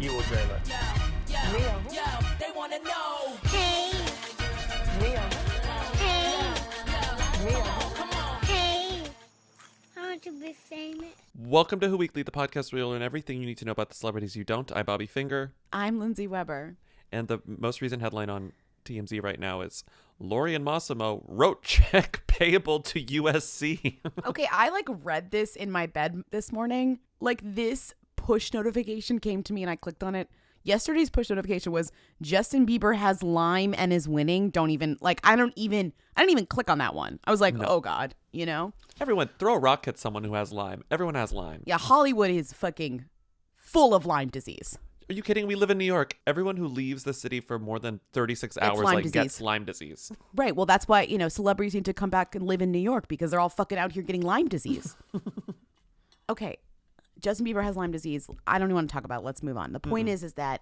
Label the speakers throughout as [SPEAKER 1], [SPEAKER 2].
[SPEAKER 1] You will trailer.
[SPEAKER 2] Leo. They want to know.
[SPEAKER 3] Hey,
[SPEAKER 1] Leo.
[SPEAKER 3] hey,
[SPEAKER 1] Leo.
[SPEAKER 3] come on. Hey. I want to be famous.
[SPEAKER 4] Welcome to Who Weekly, the podcast where you'll learn everything you need to know about the celebrities you don't. I'm Bobby Finger.
[SPEAKER 5] I'm Lindsay Weber.
[SPEAKER 4] And the most recent headline on TMZ right now is Lori and Massimo wrote check payable to USC.
[SPEAKER 5] Okay, I read this in my bed this morning. This push notification came to me and I clicked on it. Yesterday's push notification was Justin Bieber has Lyme and is winning. I didn't even click on that one. I was like, Oh God,
[SPEAKER 4] Everyone, throw a rock at someone who has Lyme. Everyone has Lyme.
[SPEAKER 5] Yeah, Hollywood is fucking full of Lyme disease.
[SPEAKER 4] Are you kidding? We live in New York. Everyone who leaves the city for more than 36 hours gets Lyme disease.
[SPEAKER 5] Right. Well, that's why, celebrities need to come back and live in New York because they're all fucking out here getting Lyme disease. Okay. Justin Bieber has Lyme disease. I don't even want to talk about it. Let's move on. The point is that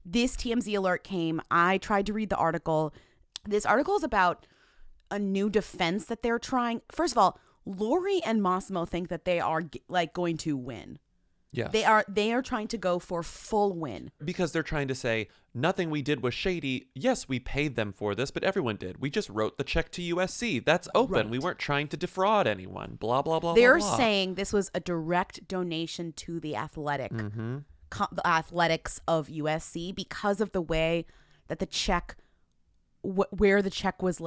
[SPEAKER 5] this TMZ alert came. I tried to read the article. This article is about a new defense that they're trying. First of all, Lori and Massimo think that they are going to win.
[SPEAKER 4] Yes.
[SPEAKER 5] They are trying to go for full win.
[SPEAKER 4] Because they're trying to say, nothing we did was shady. Yes, we paid them for this, but everyone did. We just wrote the check to USC. That's open.
[SPEAKER 5] Right.
[SPEAKER 4] We weren't trying to defraud anyone. Blah, blah, blah,
[SPEAKER 5] They're
[SPEAKER 4] blah, blah.
[SPEAKER 5] saying this was a direct donation to the the athletics of USC because of the way that the check, where the check was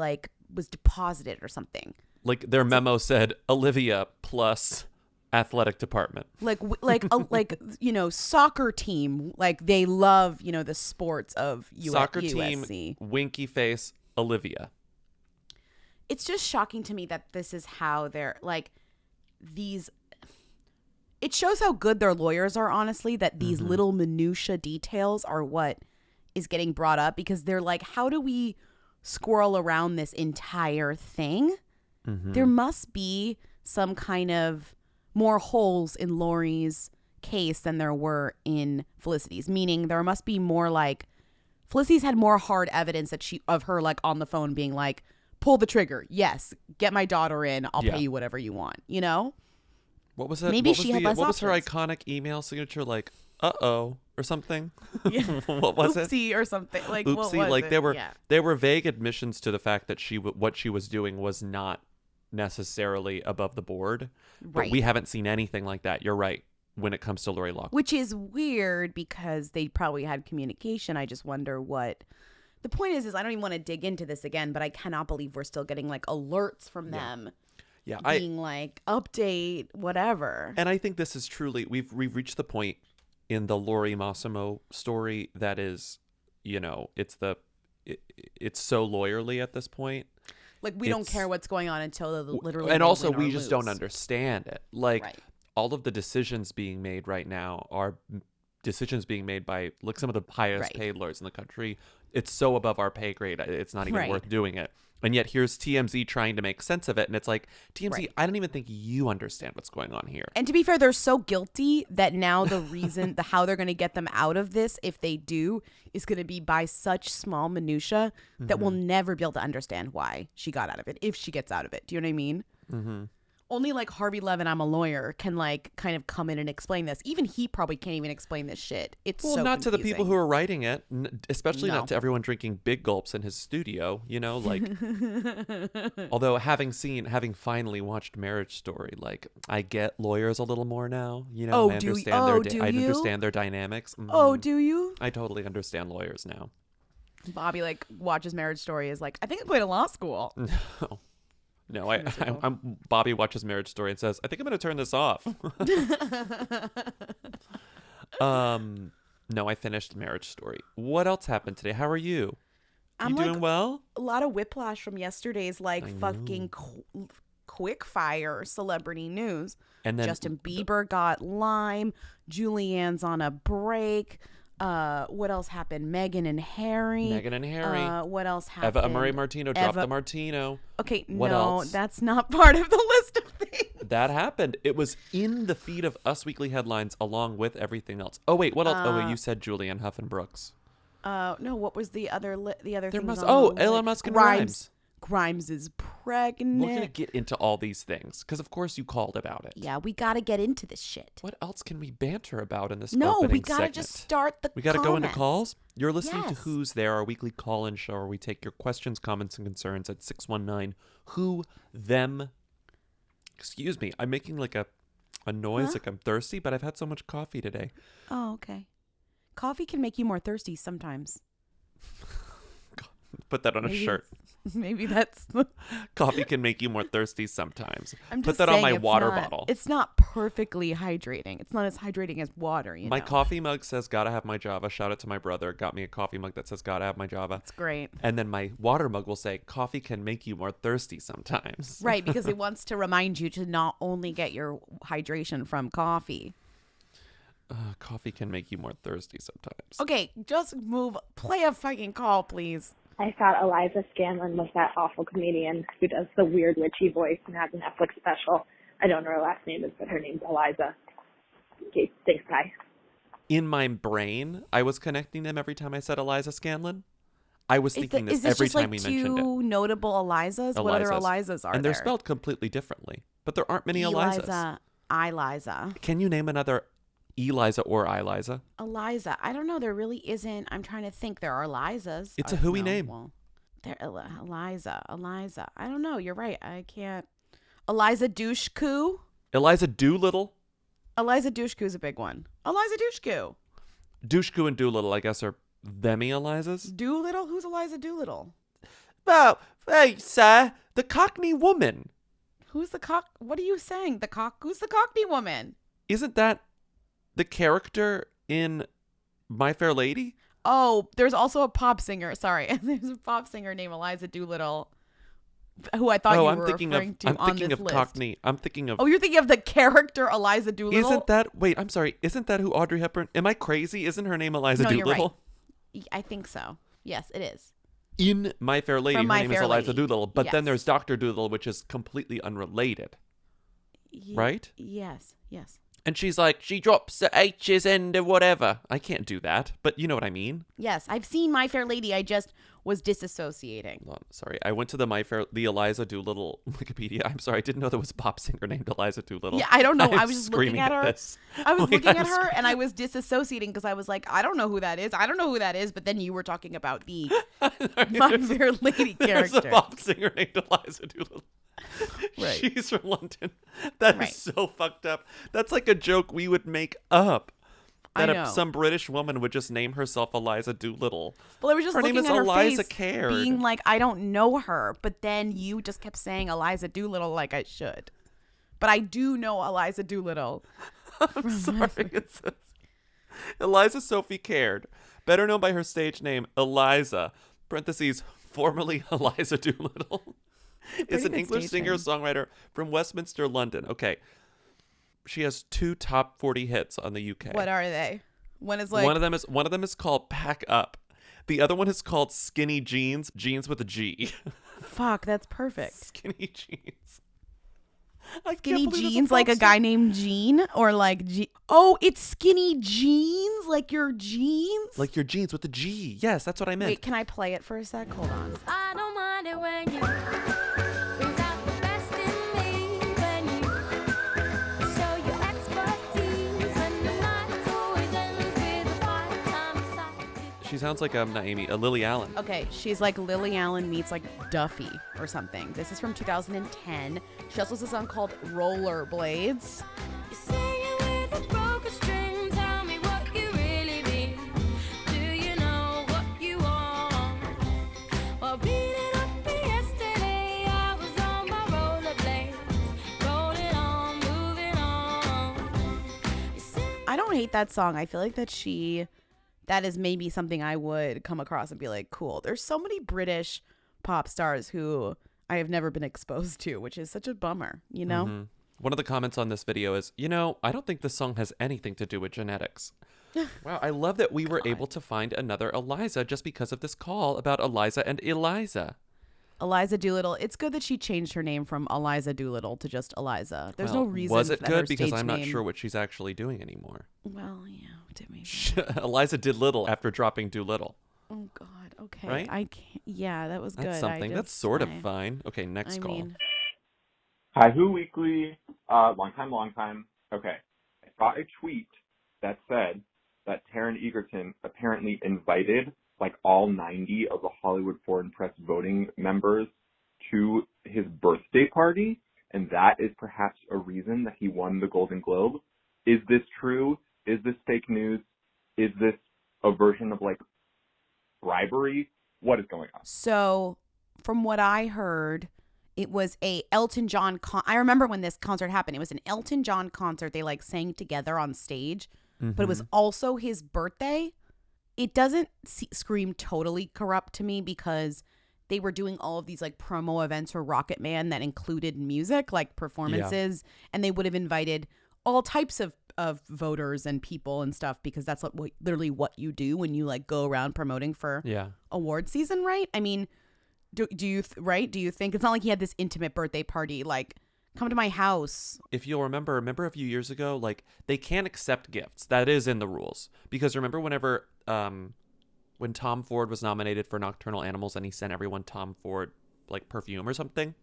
[SPEAKER 5] deposited or something.
[SPEAKER 4] Their memo said, Olivia plus athletic department.
[SPEAKER 5] Soccer team. They love, the sports of
[SPEAKER 4] Soccer
[SPEAKER 5] USC.
[SPEAKER 4] team, winky face, Olivia.
[SPEAKER 5] It's just shocking to me that this is how they're these. It shows how good their lawyers are, honestly, that these little minutia details are what is getting brought up because they're like, how do we squirrel around this entire thing? There must be some kind of more holes in Lori's case than there were in Felicity's, meaning there must be more Felicity's had more hard evidence of her on the phone being like, pull the trigger. Yes. Get my daughter in. I'll pay you whatever you want.
[SPEAKER 4] What was it?
[SPEAKER 5] Maybe she had less
[SPEAKER 4] What was her
[SPEAKER 5] options.
[SPEAKER 4] iconic email signature? Uh-oh or something?
[SPEAKER 5] Yeah.
[SPEAKER 4] What was it?
[SPEAKER 5] Oopsie or something.
[SPEAKER 4] Oopsie.
[SPEAKER 5] What was it?
[SPEAKER 4] There were vague admissions to the fact that what she was doing was not necessarily above the board. But
[SPEAKER 5] Right.
[SPEAKER 4] we haven't seen anything like that. You're right. When it comes to Lori Loughlin.
[SPEAKER 5] Which is weird because they probably had communication. I just wonder what the point is I don't even want to dig into this again, but I cannot believe we're still getting alerts from them.
[SPEAKER 4] Yeah,
[SPEAKER 5] being update whatever.
[SPEAKER 4] And I think this is truly we've reached the point in the Lori Massimo story that is, it's so lawyerly at this point.
[SPEAKER 5] We don't care what's going on until literally.
[SPEAKER 4] And also,
[SPEAKER 5] win or
[SPEAKER 4] we just don't
[SPEAKER 5] lose.
[SPEAKER 4] understand it.
[SPEAKER 5] Right.
[SPEAKER 4] All of the decisions being made right now are decisions being made by some of the highest paid lawyers in the country. It's so above our pay grade. It's not even worth doing it. And yet here's TMZ trying to make sense of it. And it's like, TMZ, I don't even think you understand what's going on here.
[SPEAKER 5] And to be fair, they're so guilty that now the reason, how they're going to get them out of this, if they do, is going to be by such small minutia that we'll never be able to understand why she got out of it, if she gets out of it. Do you know what I mean? Mm-hmm. Only Harvey Levin, I'm a lawyer, can kind of come in and explain this. Even he probably can't even explain this shit. It's so
[SPEAKER 4] not to the
[SPEAKER 5] confusing.
[SPEAKER 4] people who are writing it, especially not to everyone drinking big gulps in his studio, although having finally watched Marriage Story, I get lawyers a little more now. I understand their dynamics. Mm-hmm.
[SPEAKER 5] Oh, do you?
[SPEAKER 4] I totally understand lawyers now.
[SPEAKER 5] Bobby watches Marriage Story is I think I'm going to law school.
[SPEAKER 4] No, I'm Bobby watches Marriage Story and says, I think I'm going to turn this off. No, I finished Marriage Story. What else happened today? How are you?
[SPEAKER 5] I'm
[SPEAKER 4] doing well?
[SPEAKER 5] A lot of whiplash from yesterday's fucking quick fire celebrity news.
[SPEAKER 4] And then
[SPEAKER 5] Justin Bieber got Lyme. Julianne's on a break. What else happened? Meghan and Harry. What else happened?
[SPEAKER 4] Eva Murray Martino dropped the Martino.
[SPEAKER 5] Okay,
[SPEAKER 4] what else?
[SPEAKER 5] That's not part of the list of things.
[SPEAKER 4] That happened. It was in the feed of Us Weekly headlines along with everything else. Oh wait, what else? Wait, you said Julianne Hough and Brooks.
[SPEAKER 5] No, what was the other thing?
[SPEAKER 4] Elon Musk and Grimes.
[SPEAKER 5] Grimes is pregnant.
[SPEAKER 4] We're going to get into all these things because, of course, you called about it.
[SPEAKER 5] Yeah, we got to get into this shit.
[SPEAKER 4] What else can we banter about in this
[SPEAKER 5] No,
[SPEAKER 4] opening
[SPEAKER 5] we got to
[SPEAKER 4] segment?
[SPEAKER 5] just start the
[SPEAKER 4] We got to go into
[SPEAKER 5] comments.
[SPEAKER 4] calls? You're listening to
[SPEAKER 5] Yes.
[SPEAKER 4] Who's There, our weekly call-in show where we take your questions, comments, and concerns at 619-WHO, them. Excuse me. I'm making like a noise like I'm thirsty, but I've had so much coffee today.
[SPEAKER 5] Oh, okay. Coffee can make you more thirsty sometimes.
[SPEAKER 4] Put that on a shirt.
[SPEAKER 5] Maybe that's...
[SPEAKER 4] Coffee can make you more thirsty sometimes.
[SPEAKER 5] I'm
[SPEAKER 4] Put
[SPEAKER 5] just
[SPEAKER 4] that on
[SPEAKER 5] saying
[SPEAKER 4] my
[SPEAKER 5] it's
[SPEAKER 4] water
[SPEAKER 5] not-
[SPEAKER 4] bottle.
[SPEAKER 5] It's not perfectly hydrating. It's not as hydrating as water, you
[SPEAKER 4] My
[SPEAKER 5] know?
[SPEAKER 4] coffee mug says, gotta have my Java. Shout out to my brother. Got me a coffee mug that says, gotta have my Java.
[SPEAKER 5] It's great.
[SPEAKER 4] And then my water mug will say, coffee can make you more thirsty sometimes.
[SPEAKER 5] Right, because it wants to remind you to not only get your hydration from coffee.
[SPEAKER 4] Coffee can make you more thirsty sometimes.
[SPEAKER 5] Okay, just move. Play a fucking call, please.
[SPEAKER 1] I thought Eliza Scanlon was that awful comedian who does the weird witchy voice and has a Netflix special. I don't know her last name is, but her name's Eliza. Okay, thanks, bye.
[SPEAKER 4] In my brain, I was connecting them every time I said Eliza Scanlon. I was thinking
[SPEAKER 5] Is
[SPEAKER 4] this every
[SPEAKER 5] just
[SPEAKER 4] time
[SPEAKER 5] like
[SPEAKER 4] we mentioned it.
[SPEAKER 5] two notable Elizas? What other Elizas are
[SPEAKER 4] and
[SPEAKER 5] there?
[SPEAKER 4] they're spelled completely differently, but there aren't many Elizas.
[SPEAKER 5] Eliza.
[SPEAKER 4] Can you name another Eliza or Eliza?
[SPEAKER 5] Eliza. I don't know. There really isn't. I'm trying to think. There are Elizas.
[SPEAKER 4] It's a hooey name.
[SPEAKER 5] Well, Eliza. I don't know. You're right. I can't. Eliza Dushku.
[SPEAKER 4] Eliza Doolittle.
[SPEAKER 5] Eliza Dushku is a big one. Eliza Dushku.
[SPEAKER 4] Dushku and Doolittle, I guess, are themy Elizas.
[SPEAKER 5] Doolittle? Who's Eliza Doolittle?
[SPEAKER 4] Well, hey, sir, the Cockney woman.
[SPEAKER 5] Who's the cock? What are you saying? Who's the Cockney woman?
[SPEAKER 4] Isn't that the character in My Fair Lady?
[SPEAKER 5] Oh, there's also a pop singer. Sorry. There's a pop singer named Eliza Doolittle who I thought you were referring to on this list.
[SPEAKER 4] Cockney. I'm thinking of.
[SPEAKER 5] Oh, you're thinking of the character Eliza Doolittle?
[SPEAKER 4] Isn't that? Wait, I'm sorry. Isn't that who Audrey Hepburn? Am I crazy? Isn't her name Eliza
[SPEAKER 5] No, you're
[SPEAKER 4] Doolittle?
[SPEAKER 5] right. I think so. Yes, it is.
[SPEAKER 4] In My Fair Lady,
[SPEAKER 5] From
[SPEAKER 4] her
[SPEAKER 5] My
[SPEAKER 4] name is
[SPEAKER 5] Fair
[SPEAKER 4] Eliza
[SPEAKER 5] Lady.
[SPEAKER 4] Doolittle. But then
[SPEAKER 5] Yes.
[SPEAKER 4] there's Dr. Doolittle, which is completely unrelated. Right?
[SPEAKER 5] Yes.
[SPEAKER 4] And she's like, she drops the H's and whatever. I can't do that, but you know what I mean.
[SPEAKER 5] Yes, I've seen My Fair Lady. I just was disassociating.
[SPEAKER 4] Hold on, sorry. I went to the Eliza Doolittle Wikipedia. I'm sorry. I didn't know there was a pop singer named Eliza Doolittle.
[SPEAKER 5] Yeah, I don't know. I
[SPEAKER 4] I'm
[SPEAKER 5] was just looking
[SPEAKER 4] screaming
[SPEAKER 5] at her.
[SPEAKER 4] this.
[SPEAKER 5] I was
[SPEAKER 4] Like,
[SPEAKER 5] looking
[SPEAKER 4] I'm
[SPEAKER 5] at her and I was disassociating because I was like, I don't know who that is. But then you were talking about the My Fair Lady
[SPEAKER 4] There's a
[SPEAKER 5] character.
[SPEAKER 4] pop singer named Eliza Doolittle.
[SPEAKER 5] Right.
[SPEAKER 4] She's from London. That
[SPEAKER 5] Right.
[SPEAKER 4] is so fucked up. That's like a joke we would make up.
[SPEAKER 5] I
[SPEAKER 4] That
[SPEAKER 5] know.
[SPEAKER 4] some British woman would just name herself Eliza Doolittle.
[SPEAKER 5] Well, I was just
[SPEAKER 4] Her
[SPEAKER 5] looking
[SPEAKER 4] name is
[SPEAKER 5] at her
[SPEAKER 4] Eliza
[SPEAKER 5] face,
[SPEAKER 4] Caird.
[SPEAKER 5] being like, I don't know her. But then you just kept saying Eliza Doolittle like I should. But I do know Eliza Doolittle.
[SPEAKER 4] I'm sorry. It says Eliza Sophie Caird, better known by her stage name Eliza, parentheses, formerly Eliza Doolittle, is an
[SPEAKER 5] good
[SPEAKER 4] English
[SPEAKER 5] stage name.
[SPEAKER 4] singer-songwriter from Westminster, London. Okay. She has 2 top 40 hits on the UK.
[SPEAKER 5] What are they? One is like
[SPEAKER 4] one of them is called Pack Up. The other one is called Skinny Jeans, jeans with a G.
[SPEAKER 5] fuck, that's perfect.
[SPEAKER 4] Skinny Jeans. I
[SPEAKER 5] Skinny
[SPEAKER 4] can't believe there's
[SPEAKER 5] jeans, like a
[SPEAKER 4] pop
[SPEAKER 5] guy named Gene, or like oh, it's skinny jeans, like your jeans.
[SPEAKER 4] Like your jeans with a G. Yes, that's what I meant.
[SPEAKER 5] Wait, can I play it for a sec? Hold on.
[SPEAKER 2] I don't mind it when you brings out the best in me. When you show your expertise. When the night always ends with a fight. I'm excited.
[SPEAKER 4] She sounds like not Amy, Lily Allen.
[SPEAKER 5] Okay, she's like Lily Allen meets like Duffy or something. This is from 2010. She also has a song called Rollerblades.
[SPEAKER 2] You're singing with a broken string. Tell me what you really mean. Do you know what you want? Well, reading up yesterday, I was on my rollerblades, rolling on, moving on. You sing-
[SPEAKER 5] I don't hate that song. I feel like that is maybe something I would come across and be like, cool. There's so many British pop stars who I have never been exposed to, which is such a bummer, you know?
[SPEAKER 4] Mm-hmm. One of the comments on this video is, I don't think this song has anything to do with genetics. Wow, I love that we were able to find another Eliza just because of this call about Eliza and Eliza.
[SPEAKER 5] Eliza Doolittle. It's good that she changed her name from Eliza Doolittle to just Eliza. There's no reason.
[SPEAKER 4] Was it
[SPEAKER 5] that her
[SPEAKER 4] good? Because
[SPEAKER 5] stage
[SPEAKER 4] I'm not
[SPEAKER 5] name-
[SPEAKER 4] sure what she's actually doing anymore.
[SPEAKER 5] Well, yeah, did maybe.
[SPEAKER 4] Eliza did little after dropping Doolittle.
[SPEAKER 5] Oh God. Okay.
[SPEAKER 4] Right?
[SPEAKER 5] I can't. Yeah, that was good.
[SPEAKER 4] That's something. That's sort of fine. Okay, next call.
[SPEAKER 6] Hi, Who Weekly. Long time. Okay. I saw a tweet that said that Taron Egerton apparently invited like all 90 of the Hollywood Foreign Press voting members to his birthday party, and that is perhaps a reason that he won the Golden Globe. Is this true? Is this fake news? Is this a version of like bribery? What is going on?
[SPEAKER 5] So, from what I heard, it was a Elton John I remember when this concert happened. It was an Elton John concert. They like sang together on stage, but it was also his birthday. It doesn't scream totally corrupt to me because they were doing all of these like promo events for Rocket Man that included music, like performances, and they would have invited all types of voters and people and stuff because that's literally what you do when you like go around promoting for award season, right? I mean, do you think it's not like he had this intimate birthday party like come to my house?
[SPEAKER 4] If you'll remember a few years ago, like they can't accept gifts. That is in the rules. Because remember whenever when Tom Ford was nominated for Nocturnal Animals and he sent everyone Tom Ford like perfume or something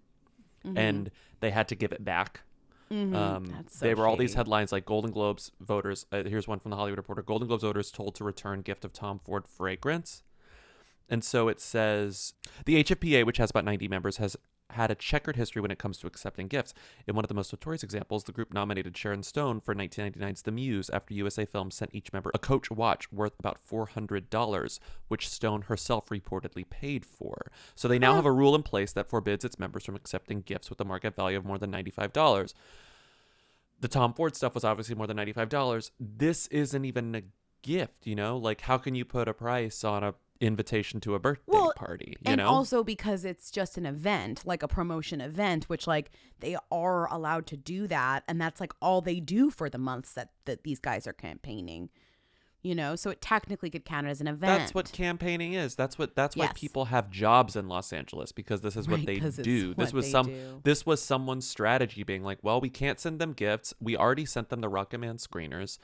[SPEAKER 4] and they had to give it back. They were all these headlines like Golden Globes voters. Here's one from the Hollywood Reporter. Golden Globes voters told to return gift of Tom Ford fragrance. And so it says the HFPA, which has about 90 members, has had a checkered history when it comes to accepting gifts. In one of the most notorious examples, the group nominated Sharon Stone for 1999's The Muse after USA Films sent each member a Coach watch worth about $400, which Stone herself reportedly paid for. So they now have a rule in place that forbids its members from accepting gifts with a market value of more than $95. The Tom Ford stuff was obviously more than $95. This isn't even a gift, you know? Like, how can you put a price on a invitation to a birthday party, you know?
[SPEAKER 5] Also because it's just an event, like a promotion event, which like they are allowed to do that, and that's like all they do for the months that these guys are campaigning, you know? So it technically could count as an event.
[SPEAKER 4] That's what campaigning is. That's why people have jobs in Los Angeles, because this is what they do. This was someone's strategy, being like, well, we can't send them gifts. We already sent them the Rocket Man screeners.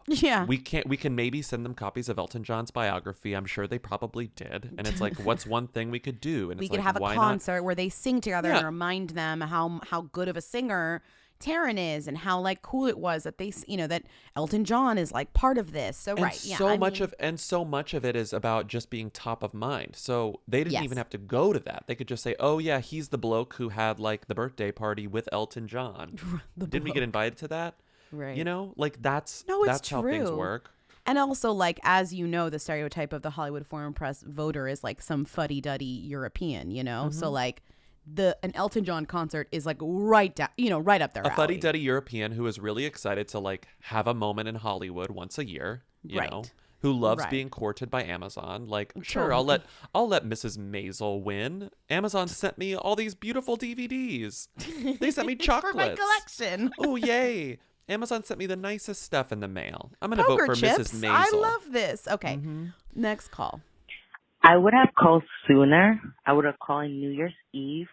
[SPEAKER 5] Yeah.
[SPEAKER 4] We can maybe send them copies of Elton John's biography. I'm sure they probably did. And it's like, what's one thing we could do? And
[SPEAKER 5] we
[SPEAKER 4] it's
[SPEAKER 5] could
[SPEAKER 4] like,
[SPEAKER 5] have a
[SPEAKER 4] why
[SPEAKER 5] concert
[SPEAKER 4] not?
[SPEAKER 5] where they sing together and remind them how good of a singer Taron is and how like cool it was that they, you know, that Elton John is like part of this. So
[SPEAKER 4] so much of it is about just being top of mind. So they didn't even have to go to that. They could just say, oh yeah, he's the bloke who had like the birthday party with Elton John. Didn't we get invited to that?
[SPEAKER 5] Right.
[SPEAKER 4] You know, like that's how things work.
[SPEAKER 5] And also, like, as you know, the stereotype of the Hollywood Foreign Press voter is like some fuddy-duddy European, you know? So like an Elton John concert is like right up their alley.
[SPEAKER 4] A fuddy-duddy European who is really excited to like have a moment in Hollywood once a year, you know, who loves being courted by Amazon. Like, sure, I'll let Mrs. Maisel win. Amazon sent me all these beautiful DVDs. They sent me chocolates.
[SPEAKER 5] For my collection.
[SPEAKER 4] Oh, yay. Amazon sent me the nicest stuff in the mail. I'm going to vote for
[SPEAKER 5] chips.
[SPEAKER 4] Mrs. Maisel.
[SPEAKER 5] I love this. Okay. Next call.
[SPEAKER 7] I would have called sooner. I would have called New Year's Day,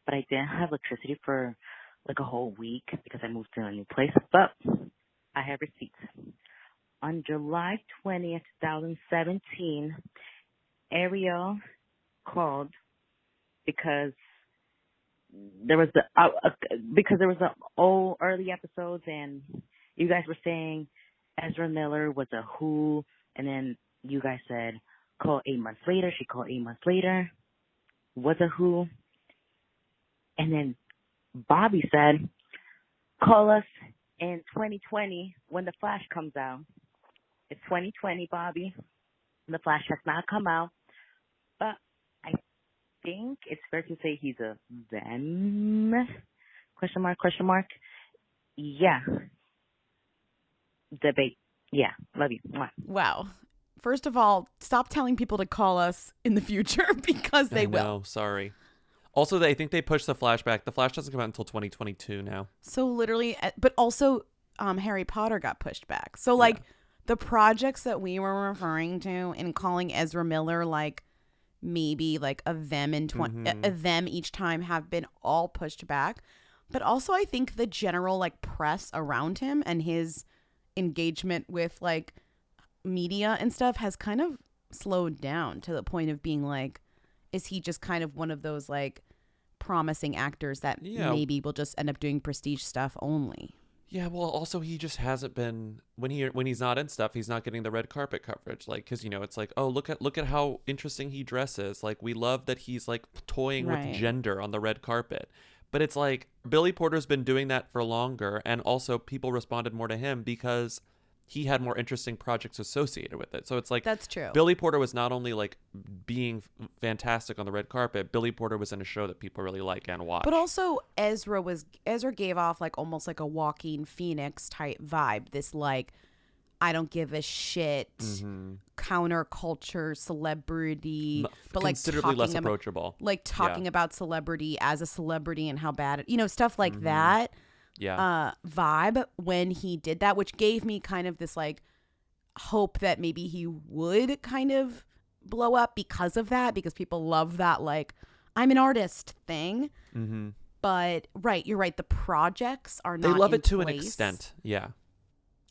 [SPEAKER 7] but I didn't have electricity for like a whole week because I moved to a new place. But I have receipts. On July 20th, 2017, Ariel called because there was early episodes and you guys were saying Ezra Miller was a who, and then you guys said call 8 months later. She called 8 months later, was a who, and then Bobby said call us in 2020 when The Flash comes out. It's 2020, Bobby. The Flash has not come out, but I think it's fair to say he's a them? Question mark. Yeah. Debate. Yeah. Love you. Mwah.
[SPEAKER 5] Wow. First of all, stop telling people to call us in the future because they will.
[SPEAKER 4] No, sorry. Also, I think they pushed The Flash back. The Flash doesn't come out until 2022 now.
[SPEAKER 5] So literally, but also Harry Potter got pushed back. So like the projects that we were referring to and calling Ezra Miller like maybe like a them each time have been all pushed back. But also I think the general like press around him and his engagement with like media and stuff has kind of slowed down to the point of being like, is he just kind of one of those like promising actors that maybe will just end up doing prestige stuff only?
[SPEAKER 4] Yeah, well, also he just hasn't been when he's not in stuff, he's not getting the red carpet coverage. Like, because it's like, oh, look at how interesting he dresses. Like, we love that he's like toying with gender on the red carpet. But it's like Billy Porter's been doing that for longer, and also people responded more to him because he had more interesting projects associated with it. So it's like,
[SPEAKER 5] that's true.
[SPEAKER 4] Billy Porter was not only like being fantastic on the red carpet, Billy Porter was in a show that people really like and watch.
[SPEAKER 5] But also Ezra gave off like almost like a Joaquin Phoenix type vibe. This like, I don't give a shit, counterculture celebrity, but like
[SPEAKER 4] considerably less approachable.
[SPEAKER 5] Talking about celebrity as a celebrity and how bad it, stuff like that. Vibe when he did that, which gave me kind of this like hope that maybe he would kind of blow up because of that, because people love that like I'm an artist thing. But you're right, the projects are not,
[SPEAKER 4] they love
[SPEAKER 5] in
[SPEAKER 4] it to
[SPEAKER 5] place.
[SPEAKER 4] an extent.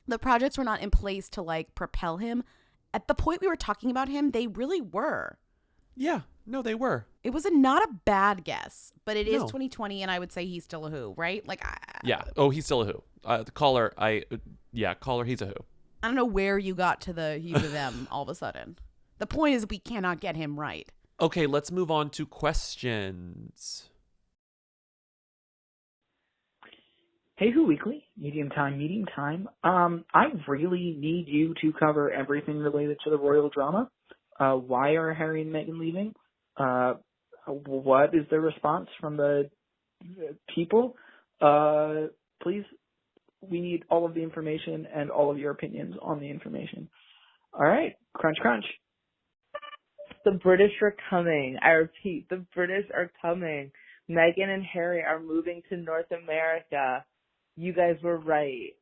[SPEAKER 5] The projects were not in place to like propel him at the point we were talking about him. They really were.
[SPEAKER 4] No, they were.
[SPEAKER 5] It was not a bad guess, but it is 2020, and I would say he's still a who, right? Like,
[SPEAKER 4] he's still a who. Caller, he's a who.
[SPEAKER 5] I don't know where you got to the he's a them all of a sudden. The point is we cannot get him right.
[SPEAKER 4] Okay, let's move on to questions.
[SPEAKER 8] Hey, Who Weekly, medium time. I really need you to cover everything related to the royal drama. Why are Harry and Meghan leaving? What is the response from the people? Please, we need all of the information and all of your opinions on the information. All right, crunch.
[SPEAKER 9] The British are coming. I repeat, the British are coming. Meghan and Harry are moving to North America. You guys were right.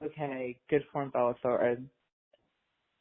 [SPEAKER 9] Okay, good form, Bella Thornton.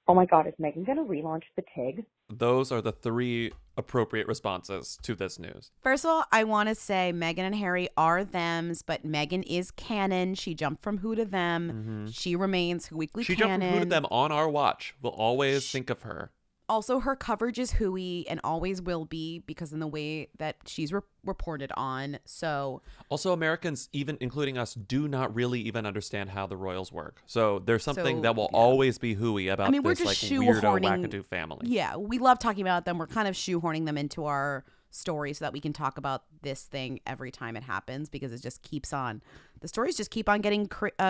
[SPEAKER 1] Oh my God, is Meghan going to relaunch the TIG?
[SPEAKER 4] Those are the 3 appropriate responses to this news.
[SPEAKER 5] First of all, I want to say Meghan and Harry are thems, but Meghan is canon. She jumped from who to them. She remains Who Weekly
[SPEAKER 4] She
[SPEAKER 5] canon.
[SPEAKER 4] jumped from who to them on our watch. We'll always think of her.
[SPEAKER 5] Also, her coverage is hooey and always will be because in the way that she's reported on. So
[SPEAKER 4] also, Americans, even including us, do not really even understand how the royals work. So there's something that will always be hooey about
[SPEAKER 5] we're
[SPEAKER 4] this
[SPEAKER 5] just
[SPEAKER 4] like weirdo wackadoo family.
[SPEAKER 5] Yeah, we love talking about them. We're kind of shoehorning them into our story so that we can talk about this thing every time it happens because it just keeps on. The stories just keep on getting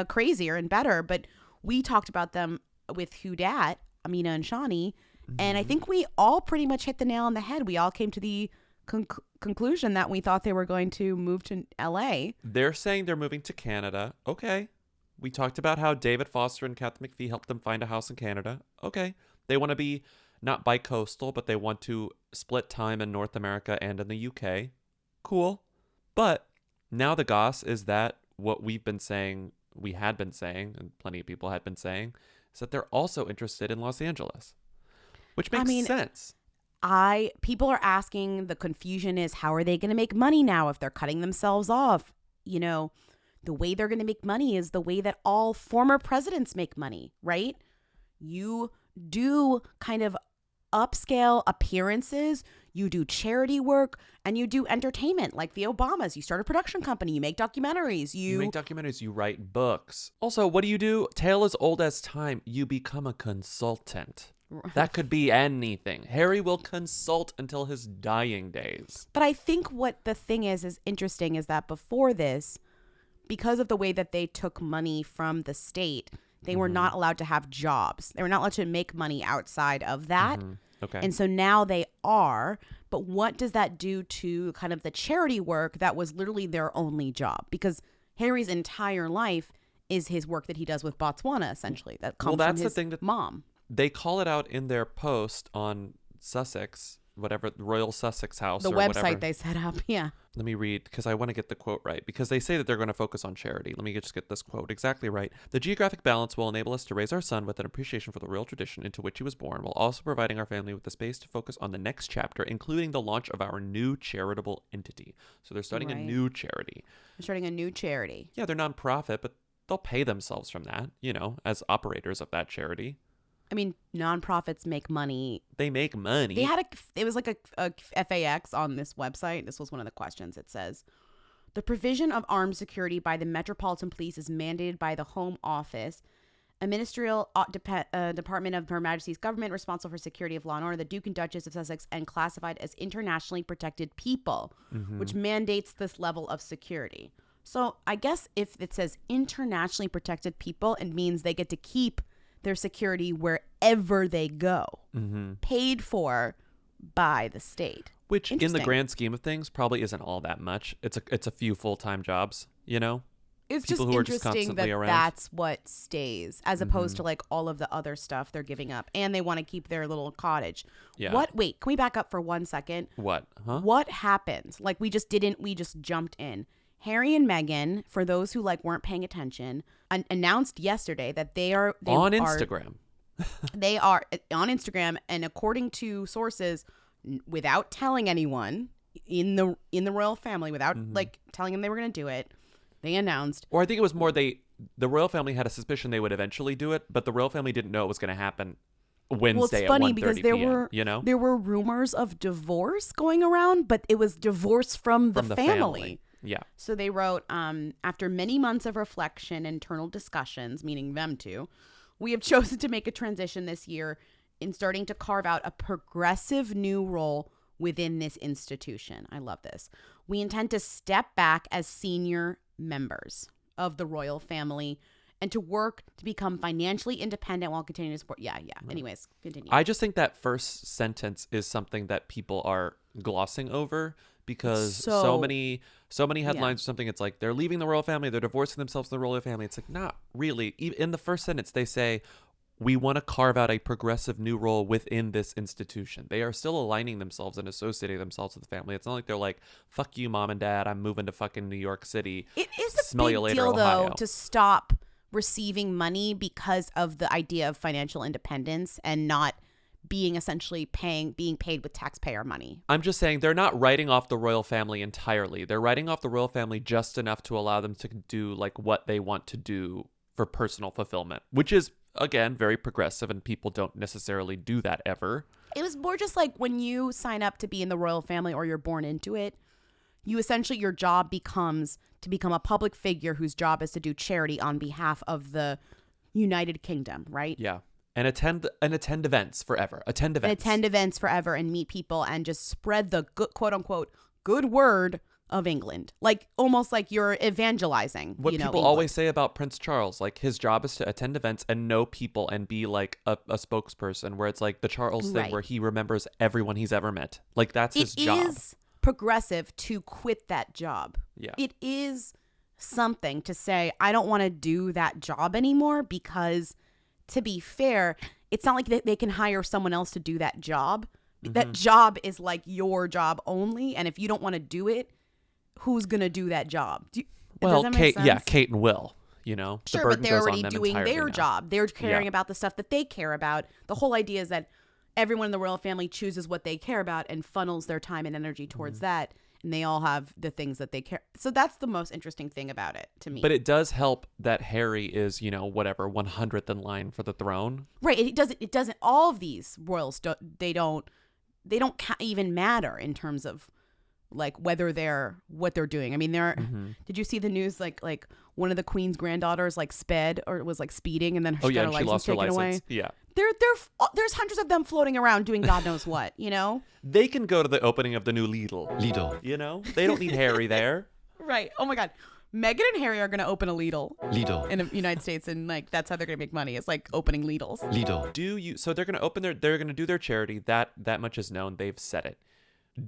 [SPEAKER 5] crazier and better. But we talked about them with Who Dat, Amina and Shani. And I think we all pretty much hit the nail on the head. We all came to the conclusion that we thought they were going to move to LA.
[SPEAKER 4] They're saying they're moving to Canada. Okay. We talked about how David Foster and Kathy McPhee helped them find a house in Canada. Okay. They want to be not bi-coastal, but they want to split time in North America and in the UK. Cool. But now the goss is that what we had been saying, and plenty of people had been saying, is that they're also interested in Los Angeles. Which makes sense.
[SPEAKER 5] People are asking, the confusion is, how are they going to make money now if they're cutting themselves off? The way they're going to make money is the way that all former presidents make money, right? You do kind of upscale appearances, you do charity work, and you do entertainment like the Obamas. You start a production company, you make documentaries.
[SPEAKER 4] You write books. Also, what do? Tale as old as time. You become a consultant. That could be anything. Harry will consult until his dying days.
[SPEAKER 5] But I think what the thing is interesting is that before this, because of the way that they took money from the state, they were not allowed to have jobs. They were not allowed to make money outside of that.
[SPEAKER 4] Okay.
[SPEAKER 5] And so now they are. But what does that do to kind of the charity work that was literally their only job? Because Harry's entire life is his work that he does with Botswana, essentially. That comes from his mom.
[SPEAKER 4] They call it out in their post on Sussex, whatever, Royal Sussex House.
[SPEAKER 5] The
[SPEAKER 4] or
[SPEAKER 5] website
[SPEAKER 4] whatever.
[SPEAKER 5] they set up, yeah.
[SPEAKER 4] Let me read, because I want to get the quote right. Because they say that they're going to focus on charity. Let me just get this quote exactly right. The geographic balance will enable us to raise our son with an appreciation for the royal tradition into which he was born, while also providing our family with the space to focus on the next chapter, including the launch of our new charitable entity. So they're starting a new charity.
[SPEAKER 5] They're starting a new charity.
[SPEAKER 4] Yeah, they're nonprofit, but they'll pay themselves from that, as operators of that charity.
[SPEAKER 5] I mean, nonprofits make money.
[SPEAKER 4] They make money.
[SPEAKER 5] It was like a FAX on this website. This was one of the questions. It says, the provision of armed security by the Metropolitan Police is mandated by the Home Office, a ministerial department of Her Majesty's government responsible for security of law and order, the Duke and Duchess of Sussex, and classified as internationally protected people, which mandates this level of security. So I guess if it says internationally protected people, it means they get to keep their security wherever they go, paid for by the state.
[SPEAKER 4] Which, in the grand scheme of things, probably isn't all that much. It's a few full-time jobs, you know?
[SPEAKER 5] It's
[SPEAKER 4] People
[SPEAKER 5] just
[SPEAKER 4] who are
[SPEAKER 5] interesting that
[SPEAKER 4] around.
[SPEAKER 5] that's what stays, as opposed to like all of the other stuff they're giving up, and they want to keep their little cottage.
[SPEAKER 4] Yeah.
[SPEAKER 5] Wait, can we back up for 1 second?
[SPEAKER 4] What? Huh?
[SPEAKER 5] What happened? Like we just jumped in. Harry and Meghan, for those who like weren't paying attention, announced yesterday that they are
[SPEAKER 4] on Instagram.
[SPEAKER 5] They are on Instagram, and according to sources, without telling anyone in the royal family, without like telling them they were going to do it, they announced.
[SPEAKER 4] Or I think it was more the royal family had a suspicion they would eventually do it, but the royal family didn't know it was going to happen Wednesday
[SPEAKER 5] well, it's funny
[SPEAKER 4] at 1:30
[SPEAKER 5] because
[SPEAKER 4] p.m.,
[SPEAKER 5] there were rumors of divorce going around, but it was divorce from the family.
[SPEAKER 4] Yeah.
[SPEAKER 5] So they wrote, after many months of reflection and internal discussions, meaning them two, we have chosen to make a transition this year in starting to carve out a progressive new role within this institution. I love this. We intend to step back as senior members of the royal family and to work to become financially independent while continuing to support. Yeah. Anyways, continue.
[SPEAKER 4] I just think that first sentence is something that people are glossing over because so many headlines or something. It's like they're leaving the royal family, they're divorcing themselves from the royal family. It's like, not really. In the first sentence, they say, we want to carve out a progressive new role within this institution. They are still aligning themselves and associating themselves with the family. It's not like they're like, fuck you, mom and dad, I'm moving to fucking New York City.
[SPEAKER 5] It is a
[SPEAKER 4] Smell
[SPEAKER 5] big
[SPEAKER 4] you later,
[SPEAKER 5] deal,
[SPEAKER 4] Ohio.
[SPEAKER 5] though, to stop receiving money because of the idea of financial independence and not being essentially being paid with taxpayer money.
[SPEAKER 4] I'm just saying they're not writing off the royal family entirely. They're writing off the royal family just enough to allow them to do like what they want to do for personal fulfillment, which is, again, very progressive, and people don't necessarily do that ever.
[SPEAKER 5] It was more just like when you sign up to be in the royal family or you're born into it, you essentially, your job becomes to become a public figure whose job is to do charity on behalf of the United Kingdom, right?
[SPEAKER 4] Yeah. And attend events forever. Attend events
[SPEAKER 5] forever and meet people and just spread the good, quote unquote, good word of England. Like almost like you're evangelizing.
[SPEAKER 4] What people
[SPEAKER 5] England.
[SPEAKER 4] always say about Prince Charles, like his job is to attend events and know people and be like a spokesperson, where it's like the Charles thing where he remembers everyone he's ever met. Like that's his job. It
[SPEAKER 5] is progressive to quit that job.
[SPEAKER 4] Yeah.
[SPEAKER 5] It is something to say, I don't want to do that job anymore, because to be fair, it's not like they can hire someone else to do that job. That job is like your job only. And if you don't want to do it, who's going to do that job?
[SPEAKER 4] Well, Kate and Will, you know.
[SPEAKER 5] Sure, but they're already doing their job. They're caring about the stuff that they care about. The whole idea is that everyone in the royal family chooses what they care about and funnels their time and energy towards that. And they all have the things that they care. So that's the most interesting thing about it to me.
[SPEAKER 4] But it does help that Harry is, 100th in line for the throne.
[SPEAKER 5] Right. It doesn't. All of these royals don't even matter in terms of like what they're doing. I mean, did you see the news? Like one of the Queen's granddaughters like sped or was like speeding, and then she got her license taken away.
[SPEAKER 4] Yeah.
[SPEAKER 5] There's hundreds of them floating around doing God knows what,
[SPEAKER 4] They can go to the opening of the new Lidl. They don't need Harry there.
[SPEAKER 5] Right. Oh my God. Meghan and Harry are going to open a Lidl in the United States, and like that's how they're going to make money. It's like opening Lidls.
[SPEAKER 4] So they're going to open they're going to do their charity. That much is known. They've said it.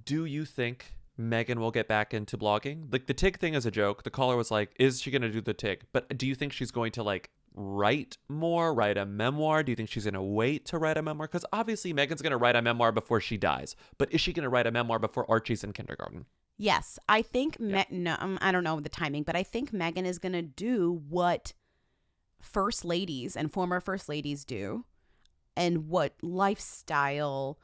[SPEAKER 4] Do you think Meghan will get back into blogging? Like the TIG thing is a joke. The caller was like, is she going to do the TIG? But do you think she's going to like write a memoir? Do you think she's going to wait to write a memoir? Because obviously Meghan's going to write a memoir before she dies. But is she going to write a memoir before Archie's in kindergarten?
[SPEAKER 5] Yes, I think I don't know the timing, but I think Meghan is going to do what first ladies and former first ladies do, and what lifestyle.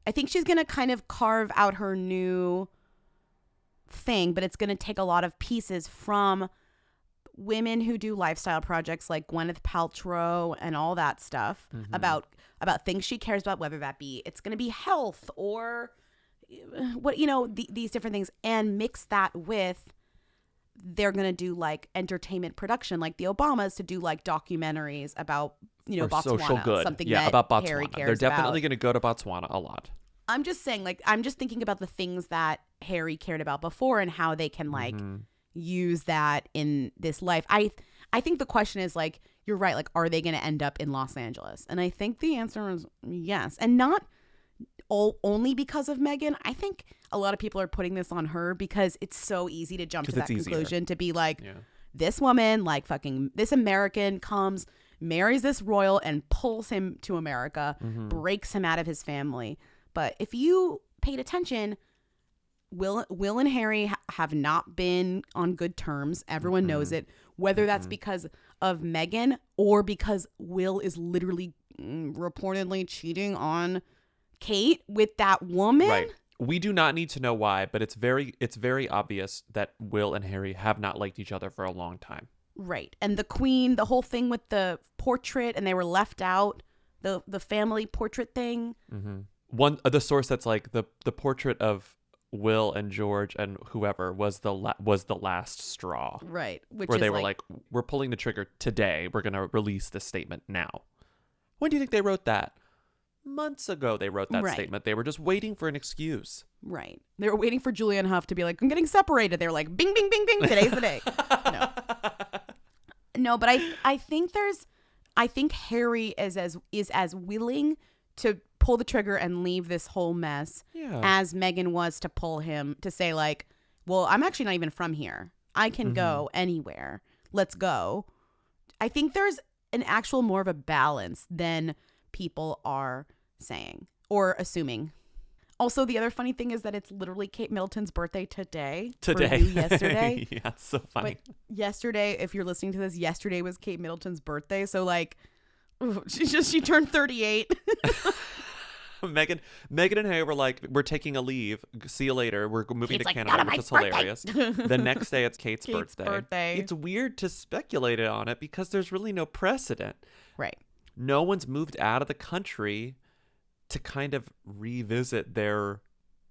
[SPEAKER 5] I think she's going to kind of carve out her new thing, but it's going to take a lot of pieces from women who do lifestyle projects like Gwyneth Paltrow and all that stuff about things she cares about, whether that be it's going to be health or what, these different things, and mix that with they're going to do like entertainment production, like the Obamas to do like documentaries about, Botswana,
[SPEAKER 4] social good.
[SPEAKER 5] Something
[SPEAKER 4] yeah,
[SPEAKER 5] that
[SPEAKER 4] about Botswana.
[SPEAKER 5] Harry cares
[SPEAKER 4] They're definitely
[SPEAKER 5] about.
[SPEAKER 4] going to go to Botswana a lot.
[SPEAKER 5] I'm just saying, like, I'm just thinking about the things that Harry cared about before and how they can like use that in this life. I think the question is like, you're right. Like, are they going to end up in Los Angeles? And I think the answer is yes. And not only because of Meghan. I think a lot of people are putting this on her because it's so easy to jump to that conclusion to be like, this woman, like fucking this American comes, marries this royal and pulls him to America, breaks him out of his family. But if you paid attention, Will and Harry have not been on good terms. Everyone knows it. Whether that's because of Meghan or because Will is literally reportedly cheating on Kate with that woman.
[SPEAKER 4] Right. We do not need to know why, but it's very obvious that Will and Harry have not liked each other for a long time.
[SPEAKER 5] Right. And the Queen, the whole thing with the portrait, and they were left out, the family portrait thing.
[SPEAKER 4] One the source that's like the portrait of Will and George and whoever was the last straw.
[SPEAKER 5] Right.
[SPEAKER 4] Where they were like, we're pulling the trigger today. We're going to release this statement now. When do you think they wrote that? Months ago they wrote that statement. They were just waiting for an excuse. Right.
[SPEAKER 5] They were waiting for Julianne Hough to be like, I'm getting separated. They were like, bing, bing, bing, bing. Today's the day. No, but I think Harry is as willing to pull the trigger and leave this whole mess as Meghan was to pull him to say like, well, I'm actually not even from here. I can go anywhere. Let's go. I think there's an actual more of a balance than people are saying or assuming. Also, the other funny thing is that it's literally Kate Middleton's birthday today. For you yesterday.
[SPEAKER 4] Yeah, it's so funny.
[SPEAKER 5] But yesterday, if you're listening to this, yesterday was Kate Middleton's birthday. So like, she turned 38.
[SPEAKER 4] Meghan and Harry were like, we're taking a leave. See you later. We're moving to Canada, which is hilarious. The next day, it's Kate's birthday. It's weird to speculate on it because there's really no precedent.
[SPEAKER 5] Right.
[SPEAKER 4] No one's moved out of the country to kind of revisit their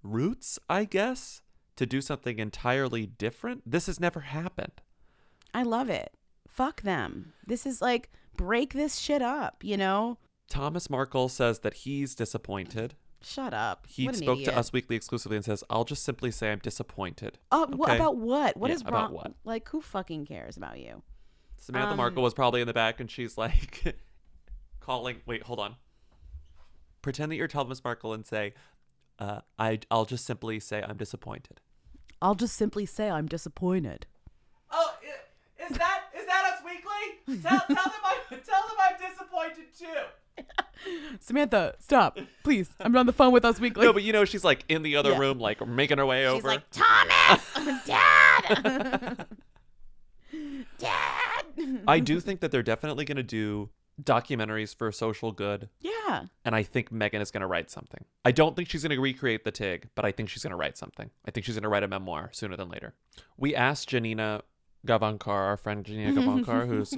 [SPEAKER 4] roots, I guess, to do something entirely different. This has never happened.
[SPEAKER 5] I love it. Fuck them. This is like, break this shit up,
[SPEAKER 4] Thomas Markle says that he's disappointed.
[SPEAKER 5] Shut up.
[SPEAKER 4] He spoke to Us Weekly exclusively and says, I'll just simply say I'm disappointed.
[SPEAKER 5] Oh, okay. About what? What is wrong?
[SPEAKER 4] About what?
[SPEAKER 5] Like, who fucking cares about you?
[SPEAKER 4] Samantha Markle was probably in the back and she's like calling. Wait, hold on. Pretend that you're Thomas Markle and say, I'll just simply say I'm disappointed.
[SPEAKER 5] I'll just simply say I'm disappointed.
[SPEAKER 4] Oh, is that Us Weekly? Tell them I'm disappointed too.
[SPEAKER 5] Samantha, stop, please. I'm on the phone with Us Weekly.
[SPEAKER 4] No, but she's like in the other room, like making her way over.
[SPEAKER 5] She's like, Thomas, Dad, Dad.
[SPEAKER 4] I do think that they're definitely going to do documentaries for social good.
[SPEAKER 5] Yeah.
[SPEAKER 4] And I think Meghan is going to write something. I don't think she's going to recreate the TIG, but I think she's going to write something. I think she's going to write a memoir sooner than later. We asked Janina Gavankar, our friend Janina Gavankar, who's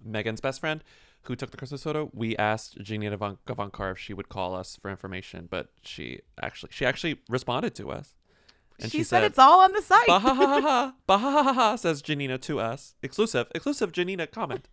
[SPEAKER 4] Meghan's best friend, who took the Christmas photo. We asked Janina Gavankar if she would call us for information, but she actually responded to us. And
[SPEAKER 5] she said it's all on the site.
[SPEAKER 4] Bah, says Janina to us. Exclusive Janina comment.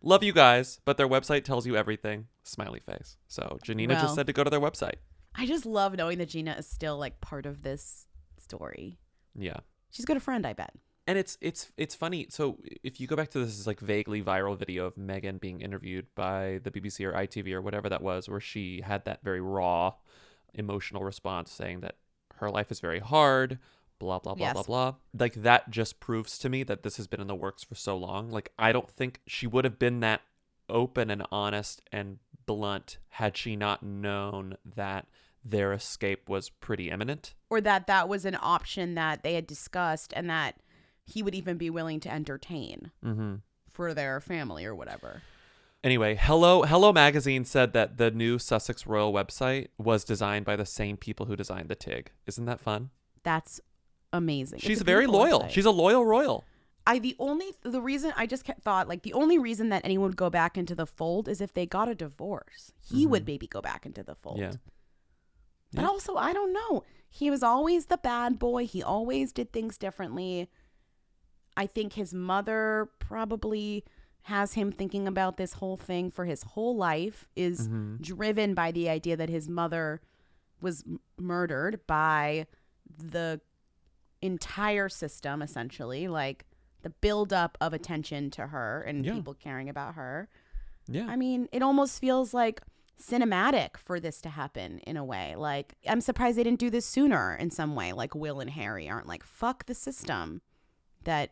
[SPEAKER 4] Love you guys, but their website tells you everything. Smiley face. So Janina just said to go to their website.
[SPEAKER 5] I just love knowing that Gina is still like part of this story.
[SPEAKER 4] Yeah.
[SPEAKER 5] She's got a friend, I bet.
[SPEAKER 4] And it's funny. So if you go back to this like vaguely viral video of Meghan being interviewed by the BBC or ITV or whatever that was, where she had that very raw emotional response saying that her life is very hard, blah, blah, blah, blah, blah. Like that just proves to me that this has been in the works for so long. Like I don't think she would have been that open and honest and blunt had she not known that their escape was pretty imminent.
[SPEAKER 5] Or that was an option that they had discussed and that he would even be willing to entertain for their family or whatever.
[SPEAKER 4] Anyway, Hello Magazine said that the new Sussex Royal website was designed by the same people who designed the TIG. Isn't that fun?
[SPEAKER 5] That's amazing.
[SPEAKER 4] She's very loyal. Website. She's a loyal royal.
[SPEAKER 5] the only reason that anyone would go back into the fold is if they got a divorce. He would maybe go back into the fold.
[SPEAKER 4] Yeah.
[SPEAKER 5] But also, I don't know. He was always the bad boy. He always did things differently. I think his mother probably has him thinking about this whole thing for his whole life, is driven by the idea that his mother was murdered by the entire system, essentially, like the buildup of attention to her and people caring about her. Yeah. I mean, it almost feels like cinematic for this to happen in a way. Like, I'm surprised they didn't do this sooner in some way. Like Will and Harry aren't like, fuck the system that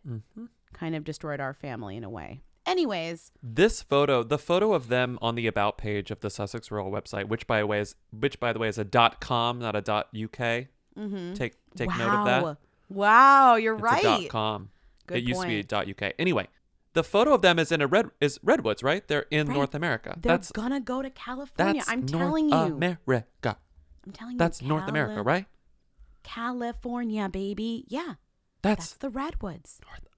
[SPEAKER 5] kind of destroyed our family in a way. Anyways,
[SPEAKER 4] this photo, the photo of them on the about page of the Sussex Royal website, which by the way is a .com, not a .uk. Take note of that.
[SPEAKER 5] Wow, you're
[SPEAKER 4] it's
[SPEAKER 5] right.
[SPEAKER 4] A .com.
[SPEAKER 5] Good
[SPEAKER 4] it used
[SPEAKER 5] point.
[SPEAKER 4] to be a .uk. Anyway, the photo of them is in Redwoods, right? They're in North America.
[SPEAKER 5] They're gonna go to California. I'm telling you.
[SPEAKER 4] America.
[SPEAKER 5] I'm telling you.
[SPEAKER 4] That's North America, right?
[SPEAKER 5] California, baby. Yeah. That's the Redwoods.
[SPEAKER 4] North America.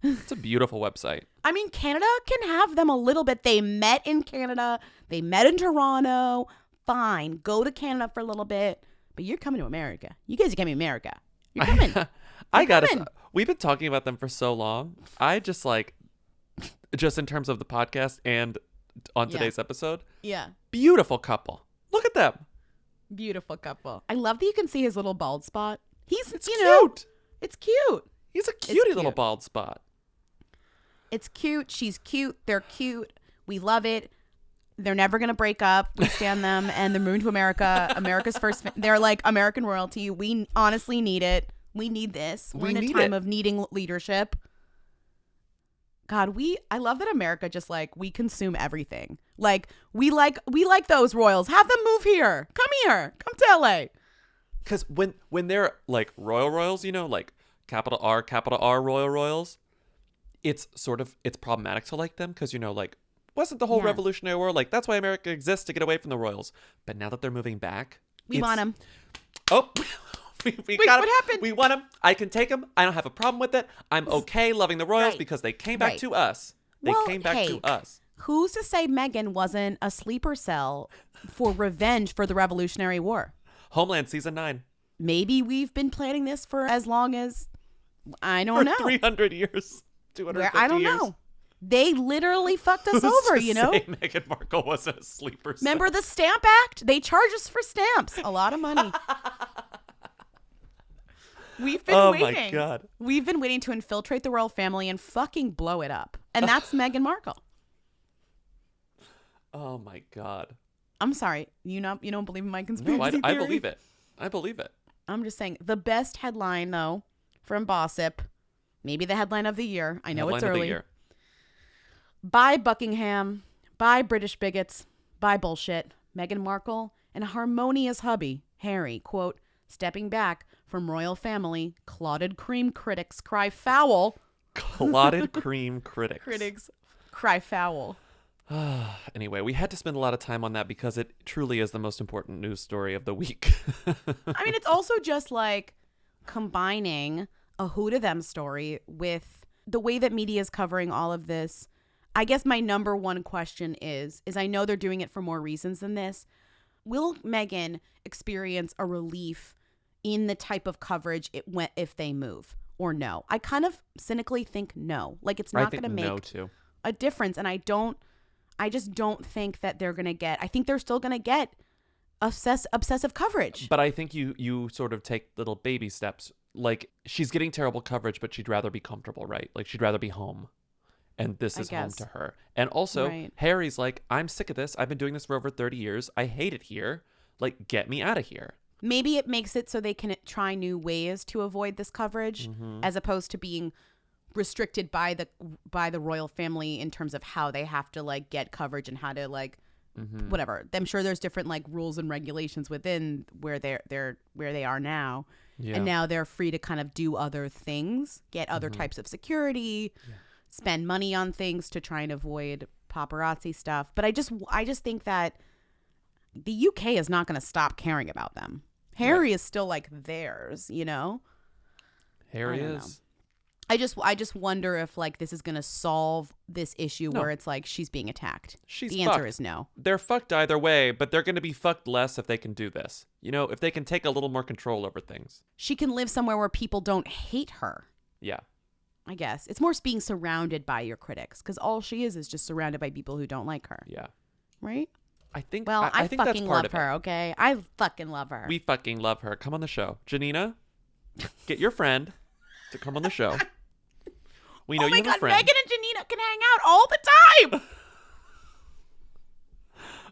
[SPEAKER 4] It's a beautiful website.
[SPEAKER 5] I mean, Canada can have them a little bit. They met in Canada. They met in Toronto. Fine. Go to Canada for a little bit. But you're coming to America. You guys are coming to America. You're coming.
[SPEAKER 4] We've been talking about them for so long. I just in terms of the podcast and on today's episode.
[SPEAKER 5] Yeah.
[SPEAKER 4] Beautiful couple. Look at them.
[SPEAKER 5] Beautiful couple. I love that you can see his little bald spot.
[SPEAKER 4] It's cute.
[SPEAKER 5] It's cute.
[SPEAKER 4] He's a cutie little bald spot.
[SPEAKER 5] It's cute. She's cute. They're cute. We love it. They're never going to break up. We stand them, and they're moving to America. America's first. They're like American royalty. We honestly need it. We need this. We're in a time of needing leadership. God, I love that America just like, we consume everything. Like we like those royals. Have them move here. Come here. Come to LA.
[SPEAKER 4] Because when they're like royals, you know, like capital R royals, it's problematic to like them because, you know, like, wasn't the whole Revolutionary War like, that's why America exists, to get away from the royals. But now that they're moving back,
[SPEAKER 5] we want them.
[SPEAKER 4] Oh, we got them.
[SPEAKER 5] What happened?
[SPEAKER 4] We want them. I can take them. I don't have a problem with it. I'm okay loving the royals because they came back to us. They came back to us.
[SPEAKER 5] Who's to say Meghan wasn't a sleeper cell for revenge for the Revolutionary War?
[SPEAKER 4] Homeland season 9.
[SPEAKER 5] Maybe we've been planning this for as long as, I don't know.
[SPEAKER 4] 300 years. 250
[SPEAKER 5] I don't
[SPEAKER 4] years.
[SPEAKER 5] know. They literally fucked us over, you know?
[SPEAKER 4] Say Meghan Markle wasn't a sleeper cell.
[SPEAKER 5] Remember the Stamp Act? They charge us for stamps. A lot of money. We've been waiting.
[SPEAKER 4] Oh my God.
[SPEAKER 5] We've been waiting to infiltrate the royal family and fucking blow it up. And that's Meghan Markle.
[SPEAKER 4] Oh my God.
[SPEAKER 5] I'm sorry. You don't believe in my conspiracy theory?
[SPEAKER 4] I believe it. I believe it.
[SPEAKER 5] I'm just saying. The best headline, though, from Bossip, maybe the headline of the year. I know it's early. Bye Buckingham. Bye British bigots. Bye bullshit. Meghan Markle and harmonious hubby, Harry, quote, stepping back from royal family, clotted cream critics cry foul.
[SPEAKER 4] Clotted cream critics.
[SPEAKER 5] Critics cry foul.
[SPEAKER 4] Anyway, we had to spend a lot of time on that because it truly is the most important news story of the week.
[SPEAKER 5] I mean, it's also just like combining a who to them story with the way that media is covering all of this. I guess my number one question is I know they're doing it for more reasons than this. Will Meghan experience a relief in the type of coverage if they move, or no? I kind of cynically think no. Like, it's not going to make a difference. And I just don't think that they're going to get, I think they're still going to get obsessive coverage.
[SPEAKER 4] But I think you sort of take little baby steps. Like, she's getting terrible coverage, but she'd rather be comfortable, right? Like, she'd rather be home. And this is home to her. And also, Harry's like, I'm sick of this. I've been doing this for over 30 years. I hate it here. Like, get me out of here.
[SPEAKER 5] Maybe it makes it so they can try new ways to avoid this coverage, as opposed to being restricted by the royal family in terms of how they have to like get coverage and how to like whatever. I'm sure there's different like rules and regulations within where they are now. Yeah. And now they're free to kind of do other things, get other types of security, spend money on things to try and avoid paparazzi stuff. But I just think that the UK is not going to stop caring about them. Harry is still like theirs, you know?
[SPEAKER 4] Harry is.
[SPEAKER 5] I just wonder if like this is gonna solve this issue where it's like she's being attacked. The answer is no.
[SPEAKER 4] They're fucked either way, but they're gonna be fucked less if they can do this. You know, if they can take a little more control over things.
[SPEAKER 5] She can live somewhere where people don't hate her.
[SPEAKER 4] Yeah.
[SPEAKER 5] I guess it's more being surrounded by your critics, because all she is just surrounded by people who don't like her.
[SPEAKER 4] Yeah.
[SPEAKER 5] Right?
[SPEAKER 4] I think.
[SPEAKER 5] Well, I
[SPEAKER 4] think that's
[SPEAKER 5] fucking
[SPEAKER 4] part
[SPEAKER 5] love
[SPEAKER 4] of it.
[SPEAKER 5] her. Okay, I fucking love her.
[SPEAKER 4] We fucking love her. Come on the show, Janina. Get your friend to come on the show. We know you have a friend.
[SPEAKER 5] Meghan and Janina can hang out all the time.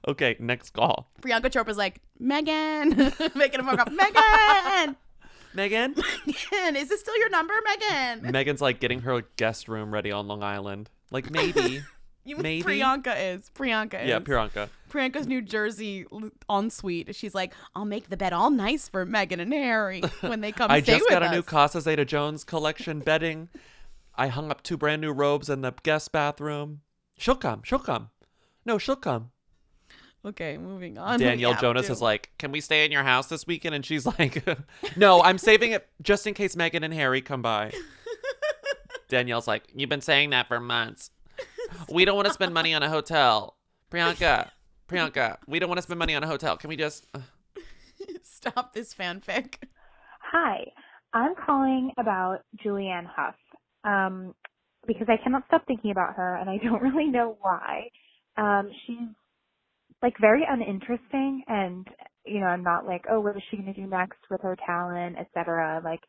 [SPEAKER 4] Okay, next call.
[SPEAKER 5] Priyanka Chopra's like, Meghan. Making a phone call. Meghan.
[SPEAKER 4] Megan?
[SPEAKER 5] Meghan, is this still your number, Meghan?
[SPEAKER 4] Megan's like getting her guest room ready on Long Island. Like, maybe.
[SPEAKER 5] Maybe. Priyanka is.
[SPEAKER 4] Yeah, Priyanka.
[SPEAKER 5] Priyanka's New Jersey ensuite. She's like, I'll make the bed all nice for Meghan and Harry when they come stay with us.
[SPEAKER 4] I just got a new Casa Zeta-Jones collection bedding. I hung up 2 brand new robes in the guest bathroom. She'll come. No, she'll come.
[SPEAKER 5] Okay, moving on.
[SPEAKER 4] Danielle Jonas is like, can we stay in your house this weekend? And she's like, no, I'm saving it just in case Meghan and Harry come by. Danielle's like, you've been saying that for months. We don't want to spend money on a hotel. Priyanka, we don't want to spend money on a hotel. Can we just...
[SPEAKER 5] Stop this fanfic.
[SPEAKER 1] Hi, I'm calling about Julianne Hough because I cannot stop thinking about her, and I don't really know why. She's like very uninteresting, and you know, I'm not like, oh, what is she going to do next with her talent, etc. Like,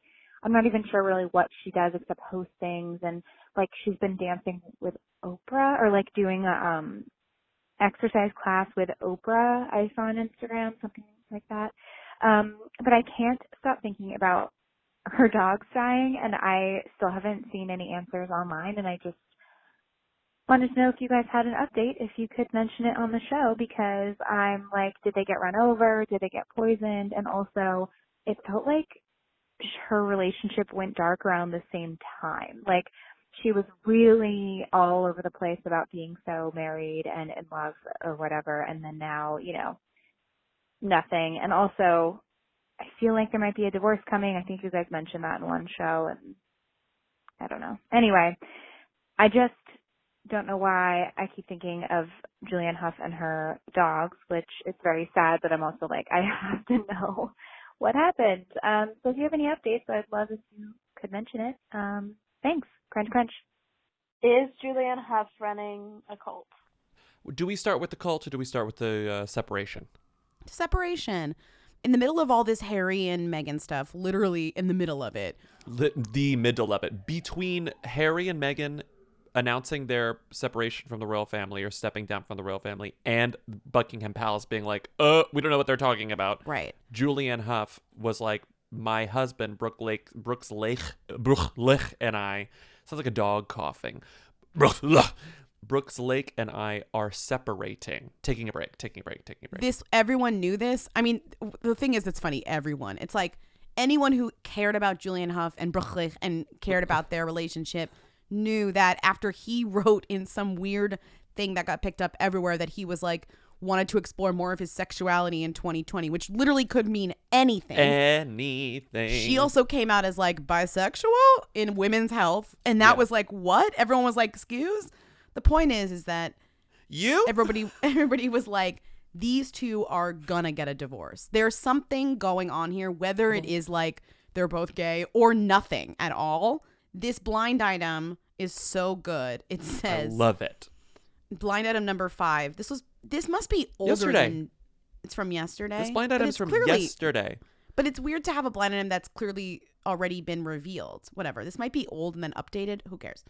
[SPEAKER 1] I'm not even sure really what she does except host things, and like she's been dancing with Oprah or like doing a exercise class with Oprah. I saw on Instagram, something like that. But I can't stop thinking about her dogs dying, and I still haven't seen any answers online, and I just wanted to know if you guys had an update, if you could mention it on the show, because I'm like, did they get run over? Did they get poisoned? And also, it felt like her relationship went dark around the same time. Like, she was really all over the place about being so married and in love or whatever, and then now, you know, nothing. And also, I feel like there might be a divorce coming. I think you guys mentioned that in one show, and I don't know. Anyway, I just don't know why I keep thinking of Julianne Hough and her dogs, which is very sad, but I'm also like, I have to know what happened. So if you have any updates, I'd love if you could mention it. Thanks. Crunch, crunch.
[SPEAKER 10] Is Julianne Hough running a cult?
[SPEAKER 4] Do we start with the cult or do we start with the separation?
[SPEAKER 5] Separation. In the middle of all this Harry and Meghan stuff, literally in the middle of it.
[SPEAKER 4] The middle of it. Between Harry and Meghan announcing their separation from the royal family or stepping down from the royal family and Buckingham Palace being like, we don't know what they're talking about.
[SPEAKER 5] Right.
[SPEAKER 4] Julianne Hough was like, my husband, Brooks Lake, and I, sounds like a dog coughing. Brooks Lake and I are separating, taking a break.
[SPEAKER 5] Everyone knew this. I mean, the thing is, it's funny. Everyone. It's like anyone who cared about Julianne Hough and Brooks Lake and cared about their relationship knew that after he wrote in some weird thing that got picked up everywhere that he was like, wanted to explore more of his sexuality in 2020, which literally could mean anything. She also came out as like bisexual in Women's Health, and that was like, what? Everyone was like, excuse? The point is that everybody was like, these two are gonna get a divorce. There's something going on here, whether it is like they're both gay or nothing at all. This blind item is so good. It says,
[SPEAKER 4] I love it.
[SPEAKER 5] Blind item number 5. This must be older than it's from yesterday.
[SPEAKER 4] This blind item's from yesterday.
[SPEAKER 5] But it's weird to have a blind item that's clearly already been revealed. Whatever. This might be old and then updated. Who cares?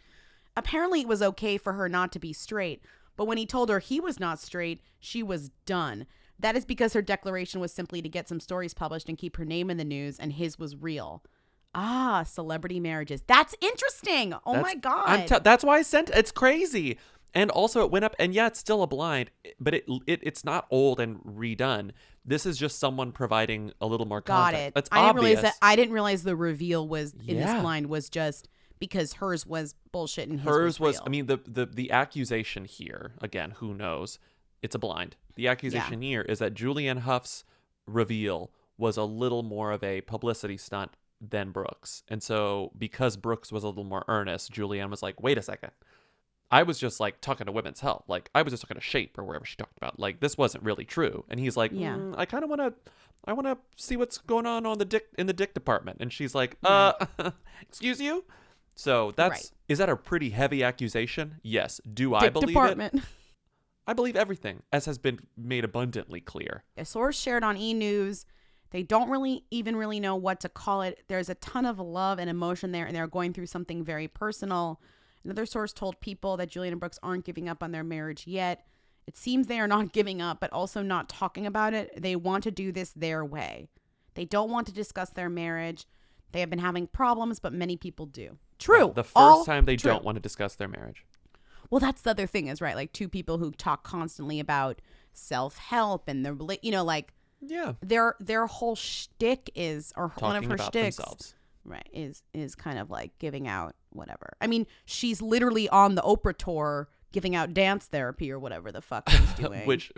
[SPEAKER 5] Apparently it was okay for her not to be straight, but when he told her he was not straight, she was done. That is because her declaration was simply to get some stories published and keep her name in the news, and his was real. Celebrity marriages. That's interesting. My God.
[SPEAKER 4] That's why I sent it's crazy. And also it went up, and it's still a blind, but it's not old and redone. This is just someone providing a little more context.
[SPEAKER 5] Got it.
[SPEAKER 4] It's obvious.
[SPEAKER 5] I didn't realize the reveal was in this blind was just because hers was bullshit and his was real.
[SPEAKER 4] I mean, the accusation here, again, who knows? It's a blind. The accusation here is that Julianne Hough's reveal was a little more of a publicity stunt than Brooks. And so because Brooks was a little more earnest, Julianne was like, wait a second. I was just like talking to women's health. Like I was just talking to Shape or wherever she talked about. Like this wasn't really true. And he's like, I kind of I want to see what's going on in the dick department. And she's like, excuse you? So is that a pretty heavy accusation? Yes. Do I believe it? I believe everything, as has been made abundantly clear.
[SPEAKER 5] A source shared on E! News. They don't really know what to call it. There's a ton of love and emotion there, and they're going through something very personal. Another source told People that Julianne and Brooks aren't giving up on their marriage yet. It seems they are not giving up, but also not talking about it. They want to do this their way. They don't want to discuss their marriage. They have been having problems, but many people do. True.
[SPEAKER 4] The first time they don't want to discuss their marriage.
[SPEAKER 5] Well, that's the other thing is, right, like two people who talk constantly about self-help and their, like, their whole shtick is, or
[SPEAKER 4] talking
[SPEAKER 5] one of her
[SPEAKER 4] about
[SPEAKER 5] shticks,
[SPEAKER 4] themselves.
[SPEAKER 5] right, is kind of like giving out whatever. I mean, she's literally on the Oprah tour giving out dance therapy or whatever the fuck she's doing.
[SPEAKER 4] which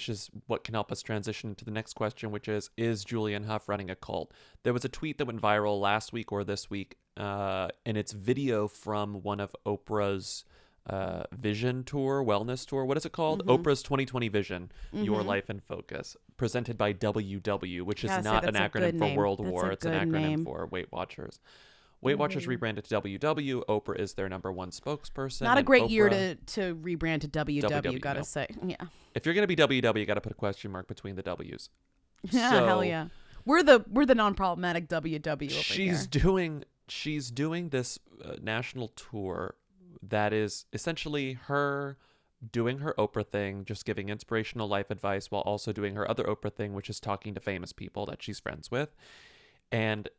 [SPEAKER 4] is what can help us transition to the next question, which is Julianne Hough running a cult? There was a tweet that went viral last week or this week, and it's video from one of Oprah's vision tour, wellness tour. What is it called? Oprah's 2020 Vision, Your Life in Focus, presented by WW, which is not an acronym for World War. It's an acronym for Weight Watchers. Weight Watchers rebranded to WW. Oprah is their number one spokesperson.
[SPEAKER 5] Not a great year to rebrand to WW, gotta say. Yeah.
[SPEAKER 4] If you're gonna be WW, you gotta put a question mark between the W's.
[SPEAKER 5] Yeah, hell yeah. We're the non-problematic WW over here.
[SPEAKER 4] She's doing this national tour that is essentially her doing her Oprah thing, just giving inspirational life advice while also doing her other Oprah thing, which is talking to famous people that she's friends with. And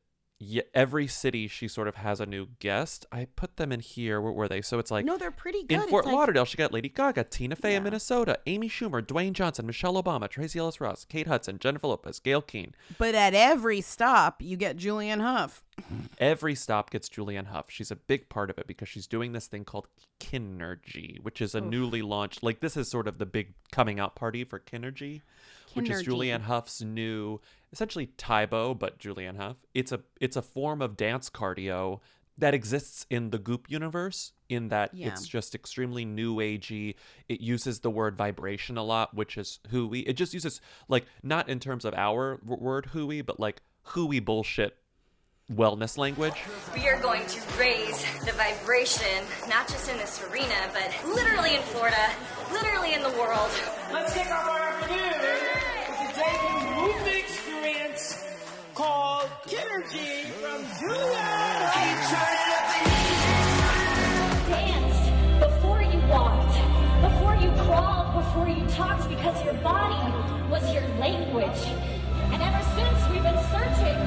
[SPEAKER 4] every city she sort of has a new guest. I put them in here. Where were they? So it's like,
[SPEAKER 5] no, they're pretty good.
[SPEAKER 4] In Fort Lauderdale, she got Lady Gaga, Tina Fey in Minnesota, Amy Schumer, Dwayne Johnson, Michelle Obama, Tracee Ellis Ross, Kate Hudson, Jennifer Lopez, Gayle Keane.
[SPEAKER 5] But at every stop, you get Julianne Hough.
[SPEAKER 4] Every stop gets Julianne Hough. She's a big part of it because she's doing this thing called Kinergy, which is a newly launched, like this is sort of the big coming out party for Kinergy, which is Julianne Hough's new, essentially Tybo, but Julianne Hough. It's a form of dance cardio that exists in the Goop universe, in that it's just extremely new agey. It uses the word vibration a lot, which is hooey. It just uses, like, not in terms of our word hooey, but like hooey bullshit wellness language.
[SPEAKER 11] We are going to raise the vibration, not just in this arena, but literally in Florida, literally in the world.
[SPEAKER 12] Let's kick off our afternoon with a dating movement experience called Kinergy from Julianne.
[SPEAKER 13] Dance before you walked, before you crawled, before you talked, because your body was your language. And ever since, we've been searching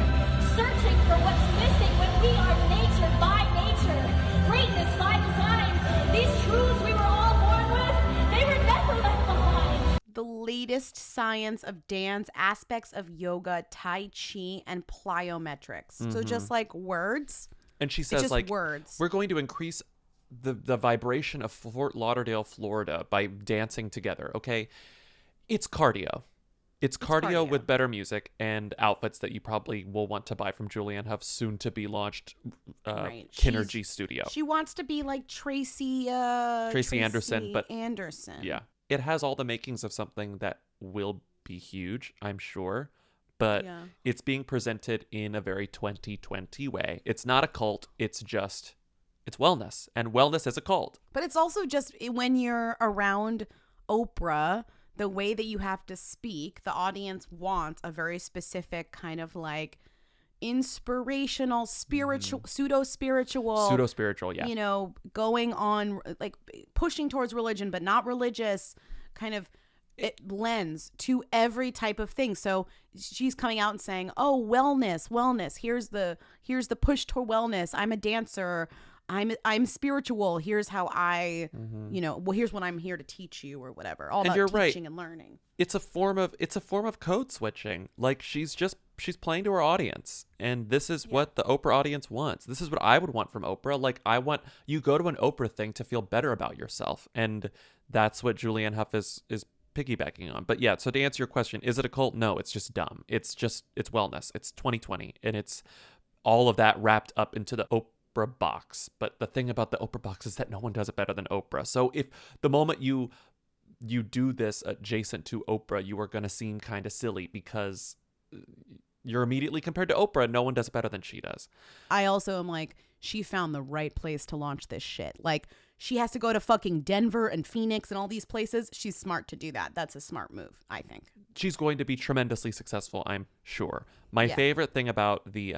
[SPEAKER 13] for what's missing when we are nature by nature, greatness by design. These truths we were all born with, they were never left behind.
[SPEAKER 5] The latest science of dance, aspects of yoga, tai chi, and plyometrics. So just like words.
[SPEAKER 4] And she says, like,
[SPEAKER 5] words.
[SPEAKER 4] We're going to increase the vibration of Fort Lauderdale, Florida by dancing together, okay? It's cardio. It's cardio with better music and outfits that you probably will want to buy from Julianne Hough's soon-to-be launched Kinergy studio.
[SPEAKER 5] She wants to be like Tracy
[SPEAKER 4] Anderson, but
[SPEAKER 5] Anderson.
[SPEAKER 4] Yeah. It has all the makings of something that will be huge, I'm sure, but it's being presented in a very 2020 way. It's not a cult. It's wellness, and wellness is a cult.
[SPEAKER 5] But it's also just when you're around Oprah, the way that you have to speak, the audience wants a very specific kind of like inspirational, spiritual, pseudo-spiritual,
[SPEAKER 4] yeah.
[SPEAKER 5] You know, going on, like pushing towards religion, but not religious, kind of it lends to every type of thing. So she's coming out and saying, oh, wellness. Here's the push toward wellness. I'm a dancer. I'm spiritual. Here's how I, here's what I'm here to teach you or whatever. All about teaching and learning.
[SPEAKER 4] It's a form of code switching. Like she's playing to her audience, and this is what the Oprah audience wants. This is what I would want from Oprah. Like you go to an Oprah thing to feel better about yourself, and that's what Julianne Hough is piggybacking on. But yeah, so to answer your question, is it a cult? No, it's just dumb. It's wellness. It's 2020, and it's all of that wrapped up into the Oprah box. But the thing about the Oprah box is that no one does it better than Oprah. So if the moment you do this adjacent to Oprah, you are going to seem kind of silly because you're immediately compared to Oprah. No one does it better than she does.
[SPEAKER 5] I also am like, she found the right place to launch this shit. Like, she has to go to fucking Denver and Phoenix and all these places. She's smart to do that. That's a smart move, I think.
[SPEAKER 4] She's going to be tremendously successful, I'm sure. My favorite thing about the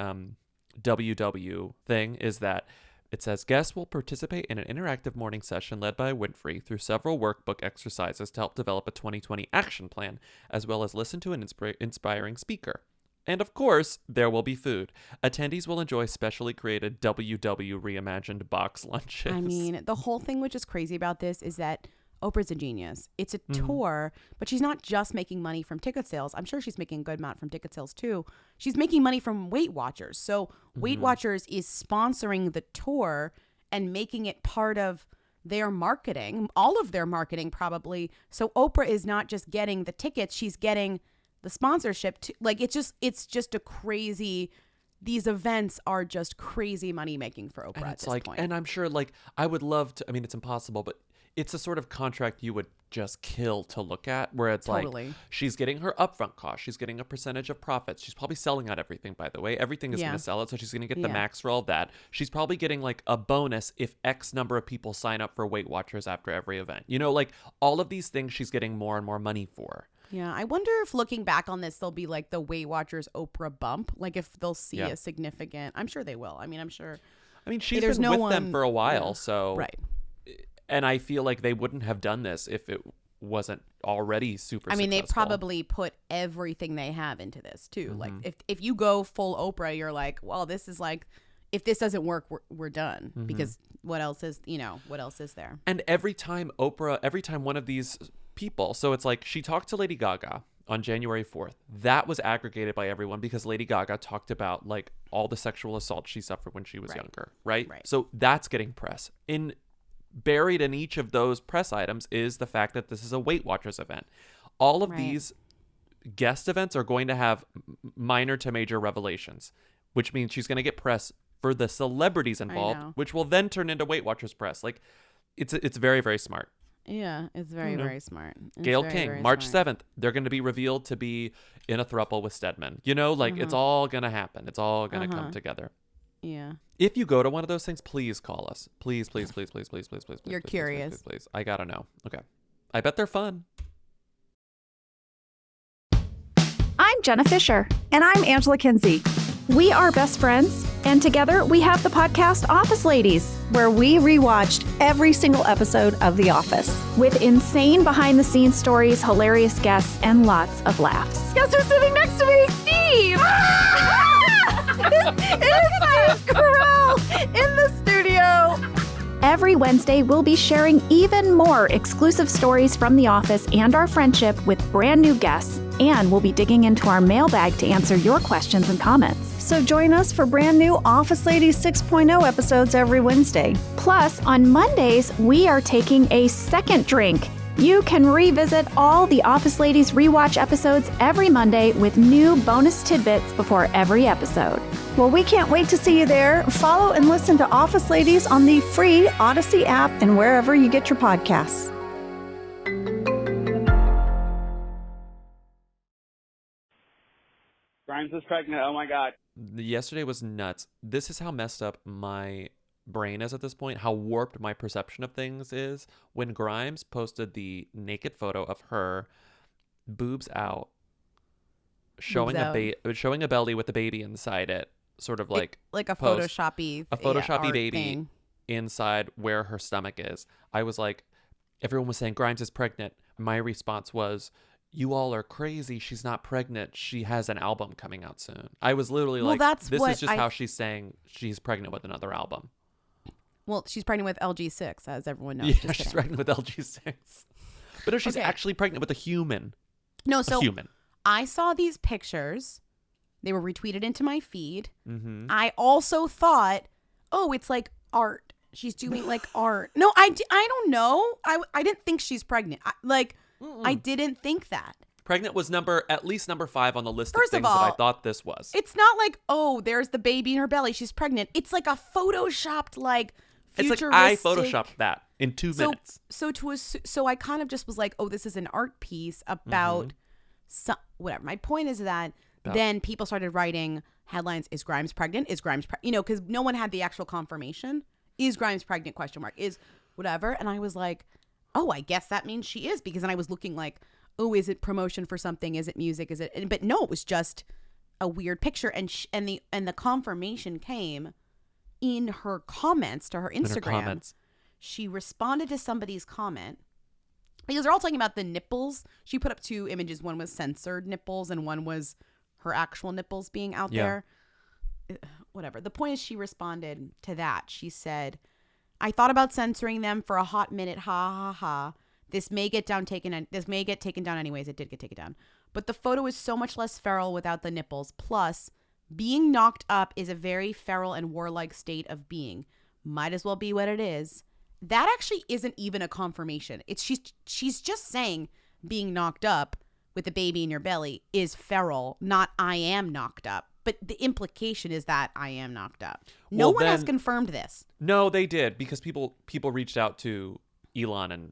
[SPEAKER 4] WW thing is that it says guests will participate in an interactive morning session led by Winfrey through several workbook exercises to help develop a 2020 action plan, as well as listen to an inspiring speaker. And of course, there will be food. Attendees will enjoy specially created WW reimagined box lunches.
[SPEAKER 5] I mean, the whole thing which is crazy about this is that Oprah's a genius. It's a tour, but she's not just making money from ticket sales. I'm sure she's making a good amount from ticket sales too. She's making money from Weight Watchers. So Weight Watchers is sponsoring the tour and making it part of their marketing, all of their marketing probably. So Oprah is not just getting the tickets, she's getting the sponsorship to, like, it's just a crazy, these events are just crazy money making for Oprah at this point.
[SPEAKER 4] And I'm sure, like, I would love to, I mean, it's impossible, but it's a sort of contract you would just kill to look at, where it's like, she's getting her upfront cost, she's getting a percentage of profits, she's probably selling out everything, by the way, everything is going to sell it, so she's going to get the max for all that. She's probably getting like a bonus if X number of people sign up for Weight Watchers after every event, you know, like all of these things she's getting more and more money for.
[SPEAKER 5] Yeah, I wonder if looking back on this, there'll be like the Weight Watchers Oprah bump. Like if they'll see a significant, I'm sure they will. I mean, I'm sure.
[SPEAKER 4] I mean, she's been with them for a while, so.
[SPEAKER 5] Right.
[SPEAKER 4] And I feel like they wouldn't have done this if it wasn't already super successful.
[SPEAKER 5] They probably put everything they have into this too. Like if you go full Oprah, you're like, well, this is like, if this doesn't work, we're done. Because what else is there?
[SPEAKER 4] And every time one of these people, so it's like she talked to Lady Gaga on January 4th. That was aggregated by everyone because Lady Gaga talked about like all the sexual assault she suffered when she was younger, right? So that's getting press. Buried in each of those press items is the fact that this is a Weight Watchers event. All of these guest events are going to have minor to major revelations, which means she's going to get press for the celebrities involved, which will then turn into Weight Watchers press. Like, it's very, very smart.
[SPEAKER 5] Yeah, it's very, very smart.
[SPEAKER 4] Gayle King, March 7th, they're going to be revealed to be in a throuple with Stedman. You know, like it's all going to happen. It's all going to come together.
[SPEAKER 5] Yeah.
[SPEAKER 4] If you go to one of those things, please call us. Please, please, please, please, please, please, please.
[SPEAKER 5] You're
[SPEAKER 4] please,
[SPEAKER 5] curious.
[SPEAKER 4] Please, please, please. I gotta know. Okay. I bet they're fun.
[SPEAKER 14] I'm Jenna Fisher. And I'm Angela Kinsey. We are best friends, and together we have the podcast Office Ladies, where we rewatched every single episode of The Office with insane behind-the-scenes stories, hilarious guests, and lots of laughs. Guess who's sitting next to me? Steve! It is Steve Carell in the studio. Every Wednesday, we'll be sharing even more exclusive stories from The Office and our friendship with brand new guests, and we'll be digging into our mailbag to answer your questions and comments. So join us for brand new Office Ladies 6.0 episodes every Wednesday. Plus, on Mondays, we are taking a second drink. You can revisit all the Office Ladies rewatch episodes every Monday with new bonus tidbits before every episode. Well, we can't wait to see you there. Follow and listen to Office Ladies on the free Odyssey app and wherever you get your podcasts.
[SPEAKER 15] Grimes is pregnant. Oh my God.
[SPEAKER 4] Yesterday was nuts. This is how messed up my brain is at this point, how warped my perception of things is. When Grimes posted the naked photo of her, boobs out, showing a belly with a baby inside it, sort of like
[SPEAKER 5] a photoshoppy
[SPEAKER 4] baby
[SPEAKER 5] thing
[SPEAKER 4] inside where her stomach is. I was like, everyone was saying Grimes is pregnant. My response was, you all are crazy. She's not pregnant. She has an album coming out soon. I was literally this is just how she's saying she's pregnant with another album.
[SPEAKER 5] Well, she's pregnant with LG6, as everyone knows.
[SPEAKER 4] Yeah, she's pregnant with LG6. But if she's actually pregnant with a human.
[SPEAKER 5] No, so
[SPEAKER 4] a human.
[SPEAKER 5] I saw these pictures. They were retweeted into my feed. Mm-hmm. I also thought, oh, it's like art. She's doing like art. No, I don't know. I didn't think she's pregnant. I didn't think that.
[SPEAKER 4] Pregnant was at least number 5 on the list
[SPEAKER 5] First
[SPEAKER 4] of
[SPEAKER 5] of
[SPEAKER 4] things
[SPEAKER 5] all,
[SPEAKER 4] that I thought this was.
[SPEAKER 5] It's not like, oh, there's the baby in her belly, she's pregnant. It's like a photoshopped, like, futuristic.
[SPEAKER 4] It's like I photoshopped that in 2 minutes.
[SPEAKER 5] So I kind of just was like, oh, this is an art piece about whatever. My point is that then people started writing headlines: Is Grimes pregnant? Is Grimes because no one had the actual confirmation. Is Grimes pregnant? ? Is whatever. And I was like, oh, I guess that means she is, because then I was looking like, oh, is it promotion for something? Is it music? Is it? But no, it was just a weird picture, and the confirmation came in her comments to her Instagram. She responded to somebody's comment because they're all talking about the nipples. She put up 2 images. One was censored nipples, and one was her actual nipples being out there. Whatever. The point is, she responded to that. She said, "I thought about censoring them for a hot minute. Ha ha ha. This may get taken down anyways. It did get taken down. But the photo is so much less feral without the nipples. Plus, being knocked up is a very feral and warlike state of being. Might as well be what it is." That actually isn't even a confirmation. It's she's just saying being knocked up with a baby in your belly is feral, not I am knocked up. But the implication is that I am knocked up. No one has confirmed this.
[SPEAKER 4] No, they did, because people reached out to Elon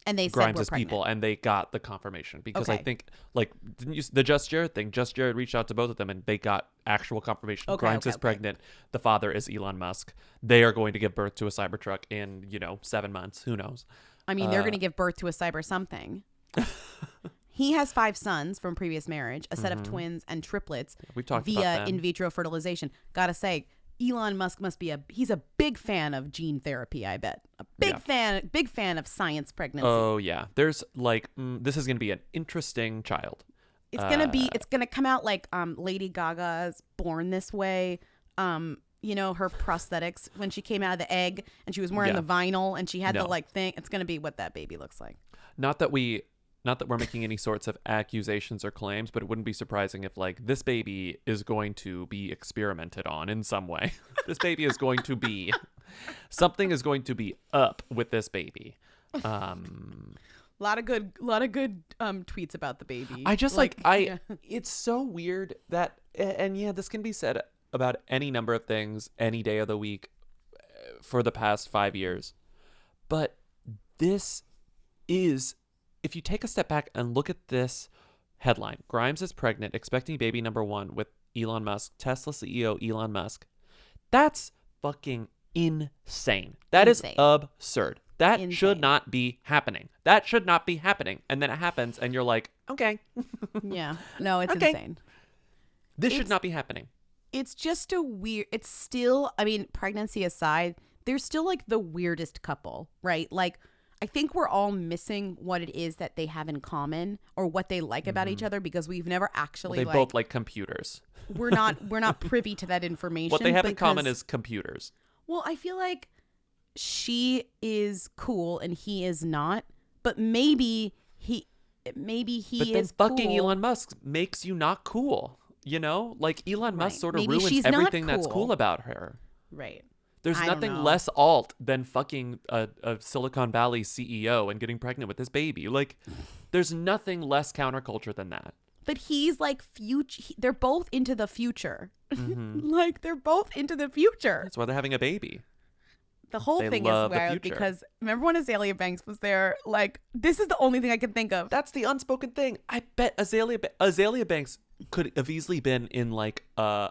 [SPEAKER 4] and
[SPEAKER 5] they said
[SPEAKER 4] Grimes'
[SPEAKER 5] we're pregnant.
[SPEAKER 4] people, and they got the confirmation, because I think, like, didn't you the Just Jared thing? Just Jared reached out to both of them, and they got actual confirmation. Grimes is pregnant. The father is Elon Musk. They are going to give birth to a Cybertruck in 7 months. Who knows?
[SPEAKER 5] I mean, they're going to give birth to a cyber something. He has 5 sons from previous marriage, a set of twins and triplets
[SPEAKER 4] We talked
[SPEAKER 5] via
[SPEAKER 4] about them.
[SPEAKER 5] in vitro fertilization. Gotta say, Elon Musk must be he's a big fan of gene therapy, I bet. A big fan of science pregnancy.
[SPEAKER 4] Oh, yeah. There's, like, this is going to be an interesting child.
[SPEAKER 5] It's gonna come out like Lady Gaga's Born This Way. Her prosthetics when she came out of the egg and she was wearing the vinyl and she had the like thing. It's gonna be what that baby looks like.
[SPEAKER 4] Not that we're making any sorts of accusations or claims, but it wouldn't be surprising if, like, this baby is going to be experimented on in some way. This baby is going to be something is going to be up with this baby. A
[SPEAKER 5] lot of good tweets about the baby.
[SPEAKER 4] I just it's so weird that, and this can be said about any number of things any day of the week for the past 5 years. But this is, if you take a step back and look at this headline, Grimes is pregnant, expecting baby number 1 with Elon Musk, Tesla CEO Elon Musk. That's fucking insane. That is absurd. That should not be happening. That should not be happening. And then it happens and you're like, okay.
[SPEAKER 5] Yeah. No, it's insane.
[SPEAKER 4] This should not be happening.
[SPEAKER 5] It's just it's still, I mean, pregnancy aside, they're still like the weirdest couple, right? Like, I think we're all missing what it is that they have in common or what they like about each other, because we've never actually
[SPEAKER 4] they both like computers.
[SPEAKER 5] We're not privy to that information.
[SPEAKER 4] What they have in common is computers.
[SPEAKER 5] Well, I feel like she is cool and he is not, but maybe he
[SPEAKER 4] but
[SPEAKER 5] is
[SPEAKER 4] then fucking
[SPEAKER 5] cool.
[SPEAKER 4] Elon Musk makes you not cool, like Elon Musk sort of
[SPEAKER 5] Maybe
[SPEAKER 4] ruins
[SPEAKER 5] she's not
[SPEAKER 4] everything that's
[SPEAKER 5] cool.
[SPEAKER 4] cool about her.
[SPEAKER 5] Right.
[SPEAKER 4] There's
[SPEAKER 5] I don't
[SPEAKER 4] nothing
[SPEAKER 5] know.
[SPEAKER 4] less alt than fucking a Silicon Valley CEO and getting pregnant with this baby. Like, there's nothing less counterculture than that.
[SPEAKER 5] But he's like future. They're both into the future. Like, they're both into the future.
[SPEAKER 4] That's why they're having a baby.
[SPEAKER 5] The whole
[SPEAKER 4] They
[SPEAKER 5] thing
[SPEAKER 4] love
[SPEAKER 5] is
[SPEAKER 4] the
[SPEAKER 5] wild
[SPEAKER 4] future.
[SPEAKER 5] because remember when Azalea Banks was there? Like, this is the only thing I can think of.
[SPEAKER 4] That's the unspoken thing. I bet Azalea Banks could have easily been in like a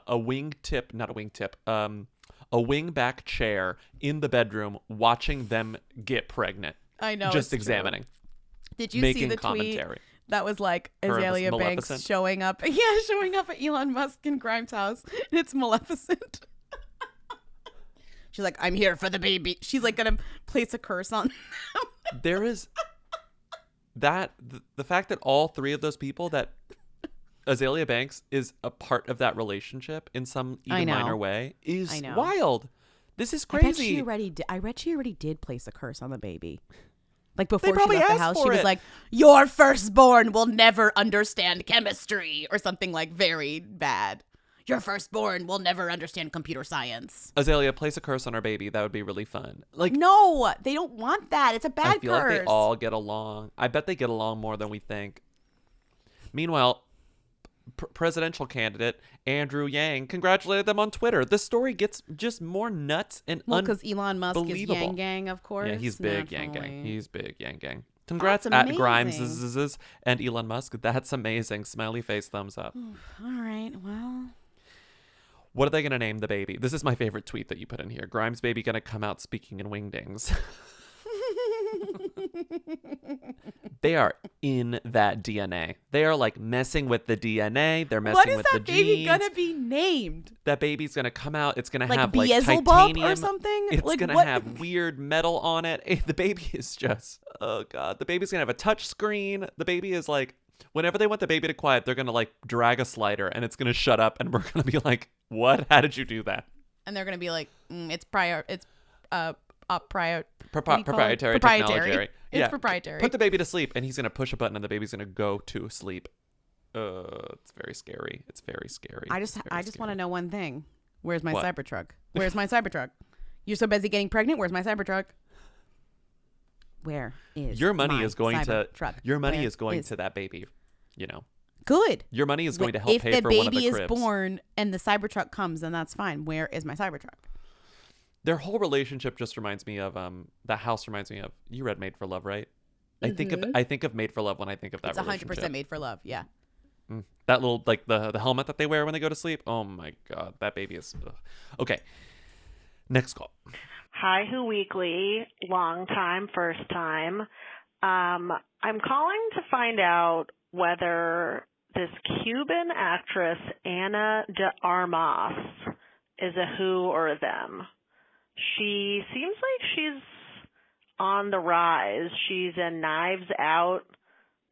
[SPEAKER 4] wingback chair in the bedroom watching them get pregnant.
[SPEAKER 5] I know.
[SPEAKER 4] Just
[SPEAKER 5] it's true.
[SPEAKER 4] examining.
[SPEAKER 5] Did you
[SPEAKER 4] making
[SPEAKER 5] see the
[SPEAKER 4] commentary.
[SPEAKER 5] tweet that was like
[SPEAKER 4] Her and
[SPEAKER 5] Azalea Banks
[SPEAKER 4] Maleficent?
[SPEAKER 5] showing up? Yeah, showing up at Elon Musk and Grimes' house. And it's Maleficent. She's like, I'm here for the baby. She's like gonna place a curse on them.
[SPEAKER 4] There is that the fact that all 3 of those people, that Azalea Banks is a part of that relationship in some even minor way, is wild. This is crazy.
[SPEAKER 5] I bet she already did place a curse on the baby. Like, before she
[SPEAKER 4] probably
[SPEAKER 5] left the
[SPEAKER 4] asked
[SPEAKER 5] house,
[SPEAKER 4] for
[SPEAKER 5] she was
[SPEAKER 4] it.
[SPEAKER 5] like, your firstborn will never understand chemistry, or something like very bad. your firstborn will never understand computer science.
[SPEAKER 4] Azalea, place a curse on our baby. That would be really fun. Like,
[SPEAKER 5] no, they don't want that. It's a bad curse.
[SPEAKER 4] I feel like they all get along. I bet they get along more than we think. Meanwhile, presidential candidate Andrew Yang congratulated them on Twitter. This story gets just more nuts and
[SPEAKER 5] because Elon Musk is Yang Gang, of course.
[SPEAKER 4] Yeah, he's big Yang Gang. He's big Yang Gang. Congrats at Grimes and Elon Musk. That's amazing. Smiley face, thumbs up.
[SPEAKER 5] All right, well.
[SPEAKER 4] What are they going to name the baby? This is my favorite tweet that you put in here. Grimes baby going to come out speaking in wingdings. They are in that DNA. They are like messing with the DNA. They're messing with the genes. What is that baby
[SPEAKER 5] gonna be named?
[SPEAKER 4] That baby's gonna come out. It's gonna
[SPEAKER 5] like
[SPEAKER 4] have
[SPEAKER 5] Beelzebub
[SPEAKER 4] titanium
[SPEAKER 5] or something.
[SPEAKER 4] It's
[SPEAKER 5] like,
[SPEAKER 4] gonna have weird metal on it. The baby is just, oh god. The baby's gonna have a touch screen. The baby is like, whenever they want the baby to quiet, they're gonna like drag a slider and it's gonna shut up, and we're gonna be like, what? How did you do that?
[SPEAKER 5] And they're gonna be like, it's
[SPEAKER 4] proprietary technology.
[SPEAKER 5] It's proprietary.
[SPEAKER 4] Put the baby to sleep, and he's gonna push a button, and the baby's gonna go to sleep. It's very scary. It's very scary.
[SPEAKER 5] I just want to know one thing. Where's my Cybertruck? Where's my Cybertruck? You're so busy getting pregnant. Where's my Cybertruck? Where is
[SPEAKER 4] your money is going
[SPEAKER 5] Cybertruck?
[SPEAKER 4] Your money is going to that baby. You know.
[SPEAKER 5] Good.
[SPEAKER 4] Your money is going to help pay for one of the cribs.
[SPEAKER 5] If the baby is born and the Cybertruck comes, then that's fine. Where is my Cybertruck?
[SPEAKER 4] Their whole relationship just reminds me of that house reminds me of, you read Made for Love, right?
[SPEAKER 5] Mm-hmm.
[SPEAKER 4] I think of Made for Love when I think of that relationship.
[SPEAKER 5] It's 100% Made for Love, yeah.
[SPEAKER 4] That little, like the helmet that they wear when they go to sleep. Oh my god, that baby is okay. Next call.
[SPEAKER 15] Hi, Who Weekly, long time, first time. I'm calling to find out whether this Cuban actress Ana De Armas is a who or a them. She seems like she's on the rise. She's in Knives Out,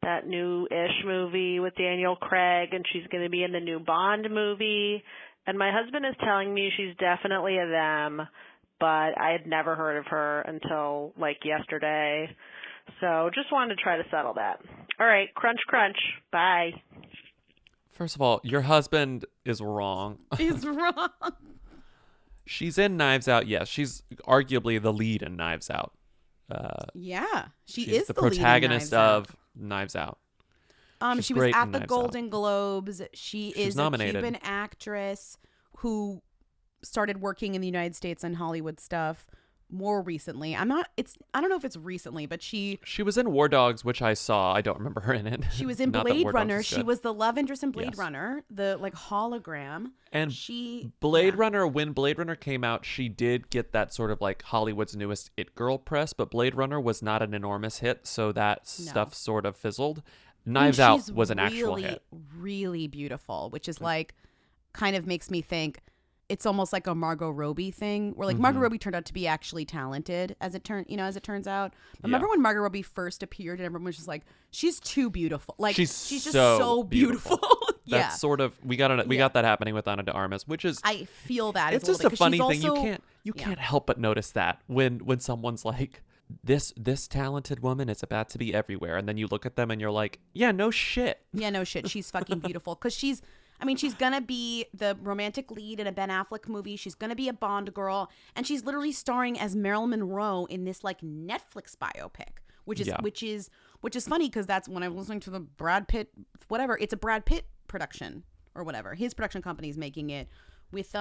[SPEAKER 15] that new-ish movie with Daniel Craig, and she's going to be in the new Bond movie. And my husband is telling me she's definitely a them, but I had never heard of her until, like, yesterday. So just wanted to try to settle that. All right, crunch, crunch. Bye.
[SPEAKER 4] First of all, your husband is wrong.
[SPEAKER 5] He's wrong.
[SPEAKER 4] She's in Knives Out. Yes, she's arguably the lead in Knives Out.
[SPEAKER 5] Yeah, she's
[SPEAKER 4] is the
[SPEAKER 5] lead
[SPEAKER 4] protagonist
[SPEAKER 5] in
[SPEAKER 4] of Knives Out.
[SPEAKER 5] She was at the Golden Globes. She's is
[SPEAKER 4] nominated.
[SPEAKER 5] A Cuban actress who started working in the United States and Hollywood stuff more recently. I don't know if it's recently, but she
[SPEAKER 4] was in War Dogs, which I saw. I don't remember her in it.
[SPEAKER 5] She was in Blade Runner. She was the love interest in Blade Runner, the like hologram.
[SPEAKER 4] And Blade Runner, when Blade Runner came out, she did get that sort of like Hollywood's newest it girl press, but Blade Runner was not an enormous hit, so that stuff sort of fizzled. Knives Out was an actual hit.
[SPEAKER 5] Really beautiful, which is like kind of makes me think it's almost like a Margot Robbie thing, where like Margot Robbie turned out to be actually talented as it turns out. Remember when Margot Robbie first appeared and everyone was just like, she's too beautiful. Like she's just so beautiful.
[SPEAKER 4] That's sort of we got that happening with Ana De Armas, which is
[SPEAKER 5] I feel that
[SPEAKER 4] it's just a funny thing. You can't help but notice that when someone's like, this talented woman is about to be everywhere, and then you look at them and you're like, yeah, no shit.
[SPEAKER 5] Yeah, no shit. She's fucking beautiful because she's gonna be the romantic lead in a Ben Affleck movie. She's gonna be a Bond girl, and she's literally starring as Marilyn Monroe in this like Netflix biopic, which is funny because that's when I was listening to the Brad Pitt, whatever. It's a Brad Pitt production or whatever. His production company is making it with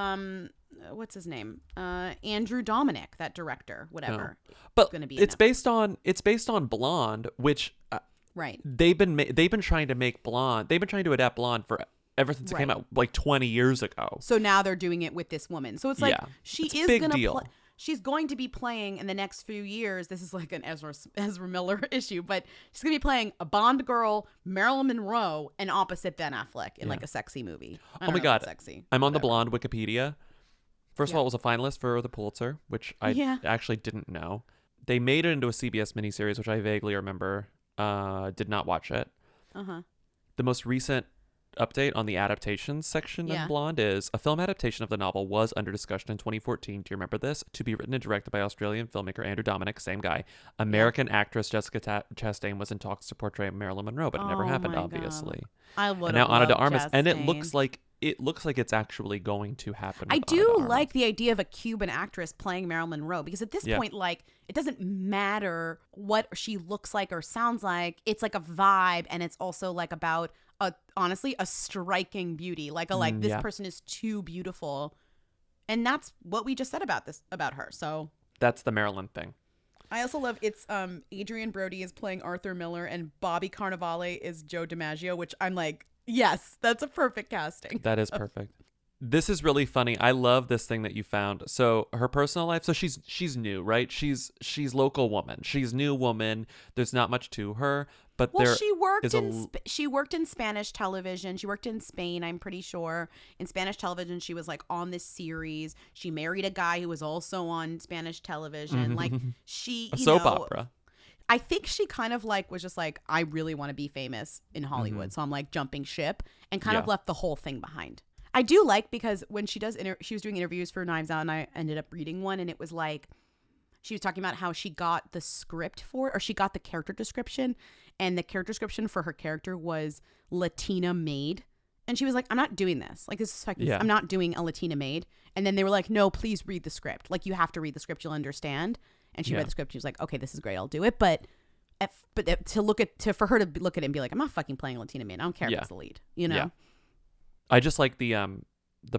[SPEAKER 5] what's his name? Andrew Dominic, that director, whatever.
[SPEAKER 4] Oh. But it's based on Blonde, which
[SPEAKER 5] right.
[SPEAKER 4] They've been trying to make Blonde. They've been trying to adapt Blonde for ever since it came out like 20 years ago.
[SPEAKER 5] So now they're doing it with this woman. So it's like she's going to be playing in the next few years. This is like an Ezra Miller issue, but she's going to be playing a Bond girl, Marilyn Monroe, and opposite Ben Affleck in like a sexy movie.
[SPEAKER 4] Oh my god, sexy. I'm on the Blonde Wikipedia. First of all, it was a finalist for the Pulitzer, which I actually didn't know. They made it into a CBS miniseries, which I vaguely remember. Did not watch it. The most recent update on the adaptations section of Blonde is a film adaptation of the novel was under discussion in 2014. Do you remember this? To be written and directed by Australian filmmaker Andrew Dominic, same guy. American actress Jessica Chastain was in talks to portray Marilyn Monroe, but it never happened, obviously.
[SPEAKER 5] I would.
[SPEAKER 4] And now Ana De Armas,
[SPEAKER 5] Chastain.
[SPEAKER 4] and it looks like it looks like it's actually going to happen.
[SPEAKER 5] I
[SPEAKER 4] with
[SPEAKER 5] do
[SPEAKER 4] Ana de Armas.
[SPEAKER 5] like the idea of a Cuban actress playing Marilyn Monroe, because at this point, like, it doesn't matter what she looks like or sounds like. It's like a vibe, and it's also like about honestly a striking beauty. Like this person is too beautiful, and that's what we just said about her. So
[SPEAKER 4] that's the Marilyn thing.
[SPEAKER 5] I also love it's Adrian Brody is playing Arthur Miller and Bobby Cannavale is Joe DiMaggio, which I'm like, yes, that's a perfect casting.
[SPEAKER 4] That is perfect. This is really funny. I love this thing that you found. So her personal life. So she's new, right? She's local woman. She's new woman. There's not much to her, but
[SPEAKER 5] she worked in Spanish television. She worked in Spain, I'm pretty sure. In Spanish television, she was like on this series. She married a guy who was also on Spanish television. Like she,
[SPEAKER 4] a soap opera.
[SPEAKER 5] I think she kind of like was just like, I really want to be famous in Hollywood, so I'm like jumping ship, and kind of left the whole thing behind. I do like, because when she was doing interviews for Knives Out, and I ended up reading one, and it was like, she was talking about how she got the script she got the character description, and the character description for her character was Latina maid. And she was like, I'm not doing this. Like, this is fucking, I'm not doing a Latina maid. And then they were like, no, please read the script. Like, you have to read the script. You'll understand. And she read the script. She was like, okay, this is great. I'll do it. But for her to look at it and be like, I'm not fucking playing a Latina maid. I don't care if it's the lead, you know?
[SPEAKER 4] Yeah. I just like the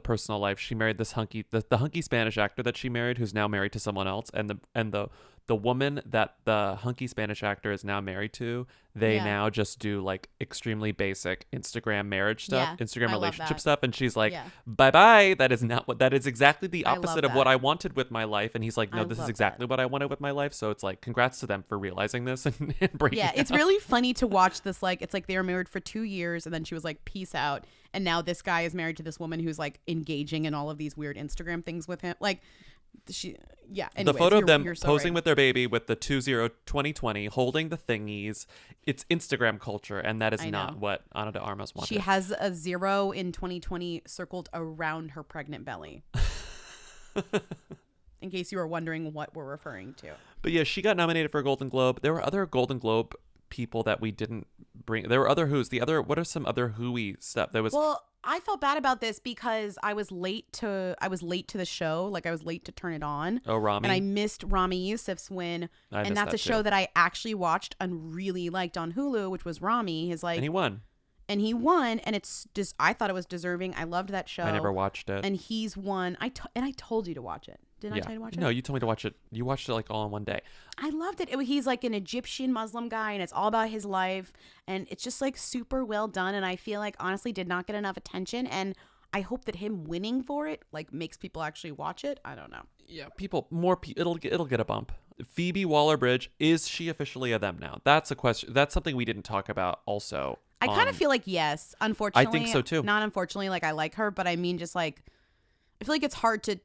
[SPEAKER 4] personal life. She married this the hunky Spanish actor that she married, who's now married to someone else, and the woman that the hunky Spanish actor is now married to, they now just do like extremely basic Instagram marriage stuff, Instagram relationship stuff, and she's like, bye. That is exactly the opposite of what I wanted with my life. And he's like, no, this is exactly what I wanted with my life. So it's like, congrats to them for realizing this and breaking out.
[SPEAKER 5] It's really funny to watch this. Like, it's like they were married for 2 years, and then she was like, peace out. And now this guy is married to this woman who's like engaging in all of these weird Instagram things with him. Like, anyways,
[SPEAKER 4] the photo of them posing with their baby with the 2020 holding the thingies. It's Instagram culture, and that is not what Ana de Armas wanted.
[SPEAKER 5] She has a 0 in 2020 circled around her pregnant belly. In case you were wondering what we're referring to.
[SPEAKER 4] But yeah, she got nominated for a Golden Globe. There were other Golden Globe people that we didn't bring. There were other who's. What are some other who-y stuff? There was.
[SPEAKER 5] Well, I felt bad about this because I was late to the show. Like, I was late to turn it on.
[SPEAKER 4] Oh, Rami.
[SPEAKER 5] And I missed Rami Youssef's win. And that's a show that I actually watched and really liked on Hulu, which was Rami. And he won. And it's just, I thought it was deserving. I loved that show.
[SPEAKER 4] I never watched it.
[SPEAKER 5] And he's won. I told you to watch it. Didn't I tell you to watch it?
[SPEAKER 4] No, you told me to watch it. You watched it like all in one day.
[SPEAKER 5] I loved it. He's like an Egyptian Muslim guy, and it's all about his life. And it's just like super well done. And I feel like honestly did not get enough attention. And I hope that him winning for it like makes people actually watch it. I don't know.
[SPEAKER 4] Yeah, it'll get a bump. Phoebe Waller-Bridge, is she officially a them now? That's a question. That's something we didn't talk about also.
[SPEAKER 5] I kind of feel like yes. Unfortunately.
[SPEAKER 4] I think so too.
[SPEAKER 5] Not unfortunately, like I like her, but I mean just like I feel like it's hard to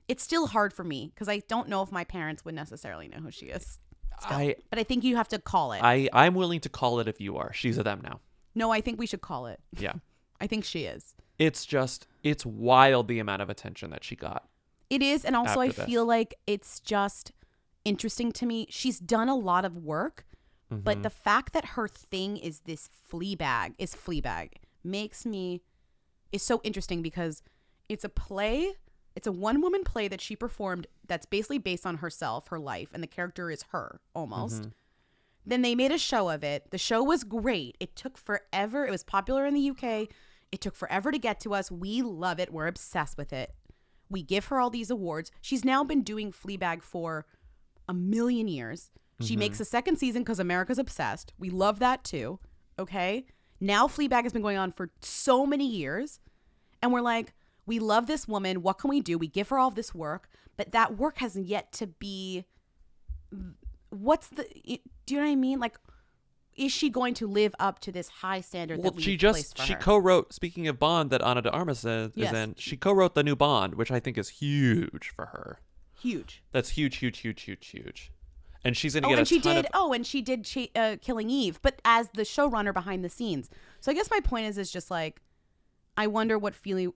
[SPEAKER 5] it's still hard for me because I don't know if my parents would necessarily know who she is. But I think you have to call it.
[SPEAKER 4] I'm willing to call it if you are. She's a them now.
[SPEAKER 5] No, I think we should call it.
[SPEAKER 4] Yeah.
[SPEAKER 5] I think she is.
[SPEAKER 4] It's wild the amount of attention that she got.
[SPEAKER 5] It is. And also I feel like it's just interesting to me. She's done a lot of work, but the fact that her thing is this Fleabag is so interesting because it's a play. It's a one-woman play that she performed that's basically based on herself, her life, and the character is her, almost. Then they made a show of it. The show was great. It took forever. It was popular in the UK. It took forever to get to us. We love it. We're obsessed with it. We give her all these awards. She's now been doing Fleabag for a million years. She makes a second season because America's obsessed. We love that too. Okay? Now Fleabag has been going on for so many years. And we're like, we love this woman. What can we do? We give her all this work, but that work hasn't yet to be. Do you know what I mean? Like, is she going to live up to this high standard that we've placed for her?
[SPEAKER 4] She co-wrote, speaking of Bond that Ana de Armas is in, she co-wrote the new Bond, which I think is huge for her.
[SPEAKER 5] Huge.
[SPEAKER 4] That's huge. And she's going to get a ton of...
[SPEAKER 5] and she did Killing Eve, but as the showrunner behind the scenes. So I guess my point is just like, I wonder what Phoebe.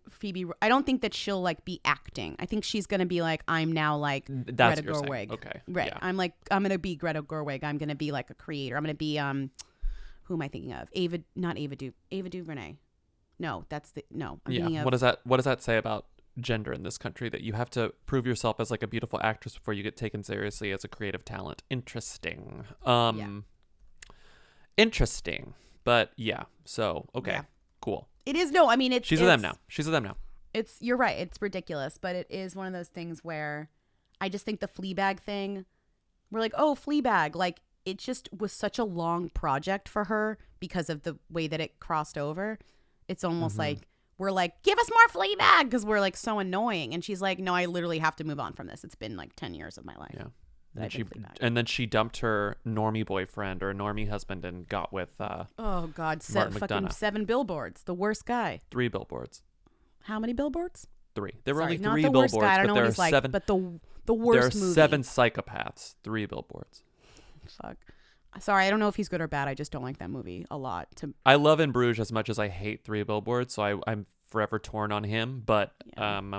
[SPEAKER 5] I don't think that she'll like be acting. I think she's gonna be like, I'm now like Greta Gerwig. Okay, right. Yeah. I'm gonna be Greta Gerwig. I'm gonna be like a creator. I'm gonna be who am I thinking of? Ava DuVernay. No, that's the no. I'm
[SPEAKER 4] Yeah.
[SPEAKER 5] thinking of,
[SPEAKER 4] What does that say about gender in this country, that you have to prove yourself as like a beautiful actress before you get taken seriously as a creative talent? Interesting. Interesting. But yeah. So, okay.
[SPEAKER 5] Yeah.
[SPEAKER 4] Cool.
[SPEAKER 5] It is no. I mean, it's
[SPEAKER 4] She's a them now. She's a them now.
[SPEAKER 5] You're right. It's ridiculous, but it is one of those things where I just think the Fleabag thing, we're like, oh, Fleabag, like it just was such a long project for her because of the way that it crossed over. It's almost like we're like, give us more Fleabag because we're like so annoying. And she's like, no, I literally have to move on from this. It's been like 10 years of my life.
[SPEAKER 4] Yeah. And then she dumped her normie boyfriend or normie husband and got with
[SPEAKER 5] oh God,
[SPEAKER 4] Martin
[SPEAKER 5] fucking
[SPEAKER 4] McDonough.
[SPEAKER 5] 7 billboards. The worst guy.
[SPEAKER 4] 3 billboards.
[SPEAKER 5] How many billboards?
[SPEAKER 4] 3. There were
[SPEAKER 5] Sorry,
[SPEAKER 4] only
[SPEAKER 5] not
[SPEAKER 4] 3
[SPEAKER 5] the worst
[SPEAKER 4] billboards,
[SPEAKER 5] guy. I don't
[SPEAKER 4] but
[SPEAKER 5] know
[SPEAKER 4] there
[SPEAKER 5] what
[SPEAKER 4] are
[SPEAKER 5] he's like,
[SPEAKER 4] 7.
[SPEAKER 5] but the
[SPEAKER 4] There
[SPEAKER 5] worst
[SPEAKER 4] are
[SPEAKER 5] movie.
[SPEAKER 4] 7 psychopaths. 3 billboards.
[SPEAKER 5] Fuck. Sorry, I don't know if he's good or bad. I just don't like that movie a lot.
[SPEAKER 4] I love In Bruges as much as I hate 3 billboards, so I'm forever torn on him. But what a weird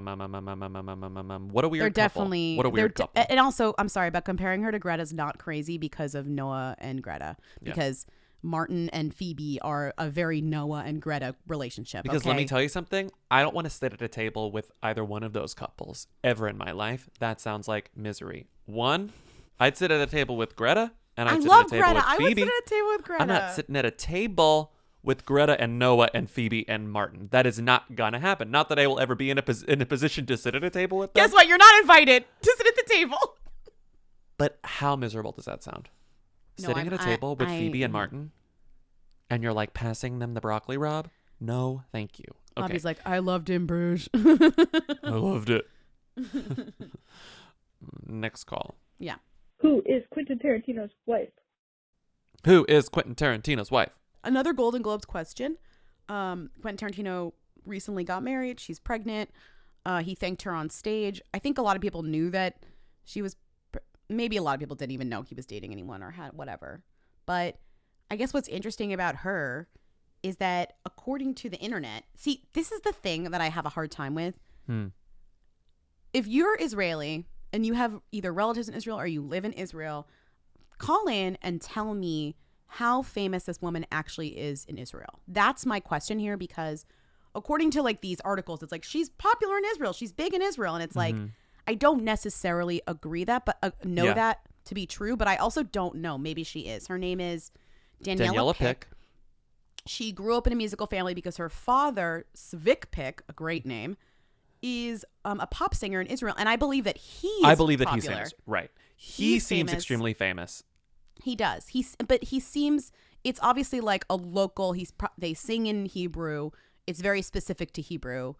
[SPEAKER 5] They're
[SPEAKER 4] couple.
[SPEAKER 5] definitely
[SPEAKER 4] What a weird couple.
[SPEAKER 5] And also, I'm sorry, but comparing her to Greta's not crazy because of Noah and Greta. Because Martin and Phoebe are a very Noah and Greta relationship.
[SPEAKER 4] Because let me tell you something, I don't want to sit at a table with either one of those couples ever in my life. That sounds like misery. One, I'd sit at a table with Greta, and I'd sit at a table with Phoebe.
[SPEAKER 5] I would sit at a table with Greta.
[SPEAKER 4] I'm not sitting at a table with Greta and Noah and Phoebe and Martin. That is not gonna happen. Not that I will ever be in a position to sit at a table with them.
[SPEAKER 5] Guess what? You're not invited to sit at the table.
[SPEAKER 4] But how miserable does that sound? Sitting at a table with Phoebe and Martin, and you're like passing them the broccoli, Rob? No, thank you. Okay.
[SPEAKER 5] Bobby's like, I loved In Bruges.
[SPEAKER 4] I loved it. Next call.
[SPEAKER 5] Yeah.
[SPEAKER 16] Who is Quentin Tarantino's wife?
[SPEAKER 4] Who is Quentin Tarantino's wife?
[SPEAKER 5] Another Golden Globes question. Quentin Tarantino recently got married. She's pregnant. He thanked her on stage. I think a lot of people knew that she was, maybe a lot of people didn't even know he was dating anyone or had whatever. But I guess what's interesting about her is that according to the internet, see, this is the thing that I have a hard time with. If you're Israeli and you have either relatives in Israel or you live in Israel, call in and tell me how famous this woman actually is in Israel. That's my question here, because according to like these articles, it's like she's popular in Israel, she's big in Israel, and it's like I don't necessarily agree that, but know that to be true. But I also don't know. Maybe she is. Her name is Daniella Pick. She grew up in a musical family because her father, Svik Pick, a great name, is a pop singer in Israel, and I believe that he's
[SPEAKER 4] he's famous. Right. He seems
[SPEAKER 5] famous.
[SPEAKER 4] extremely famous.
[SPEAKER 5] He does. But he seems, it's obviously like a local. They sing in Hebrew. It's very specific to Hebrew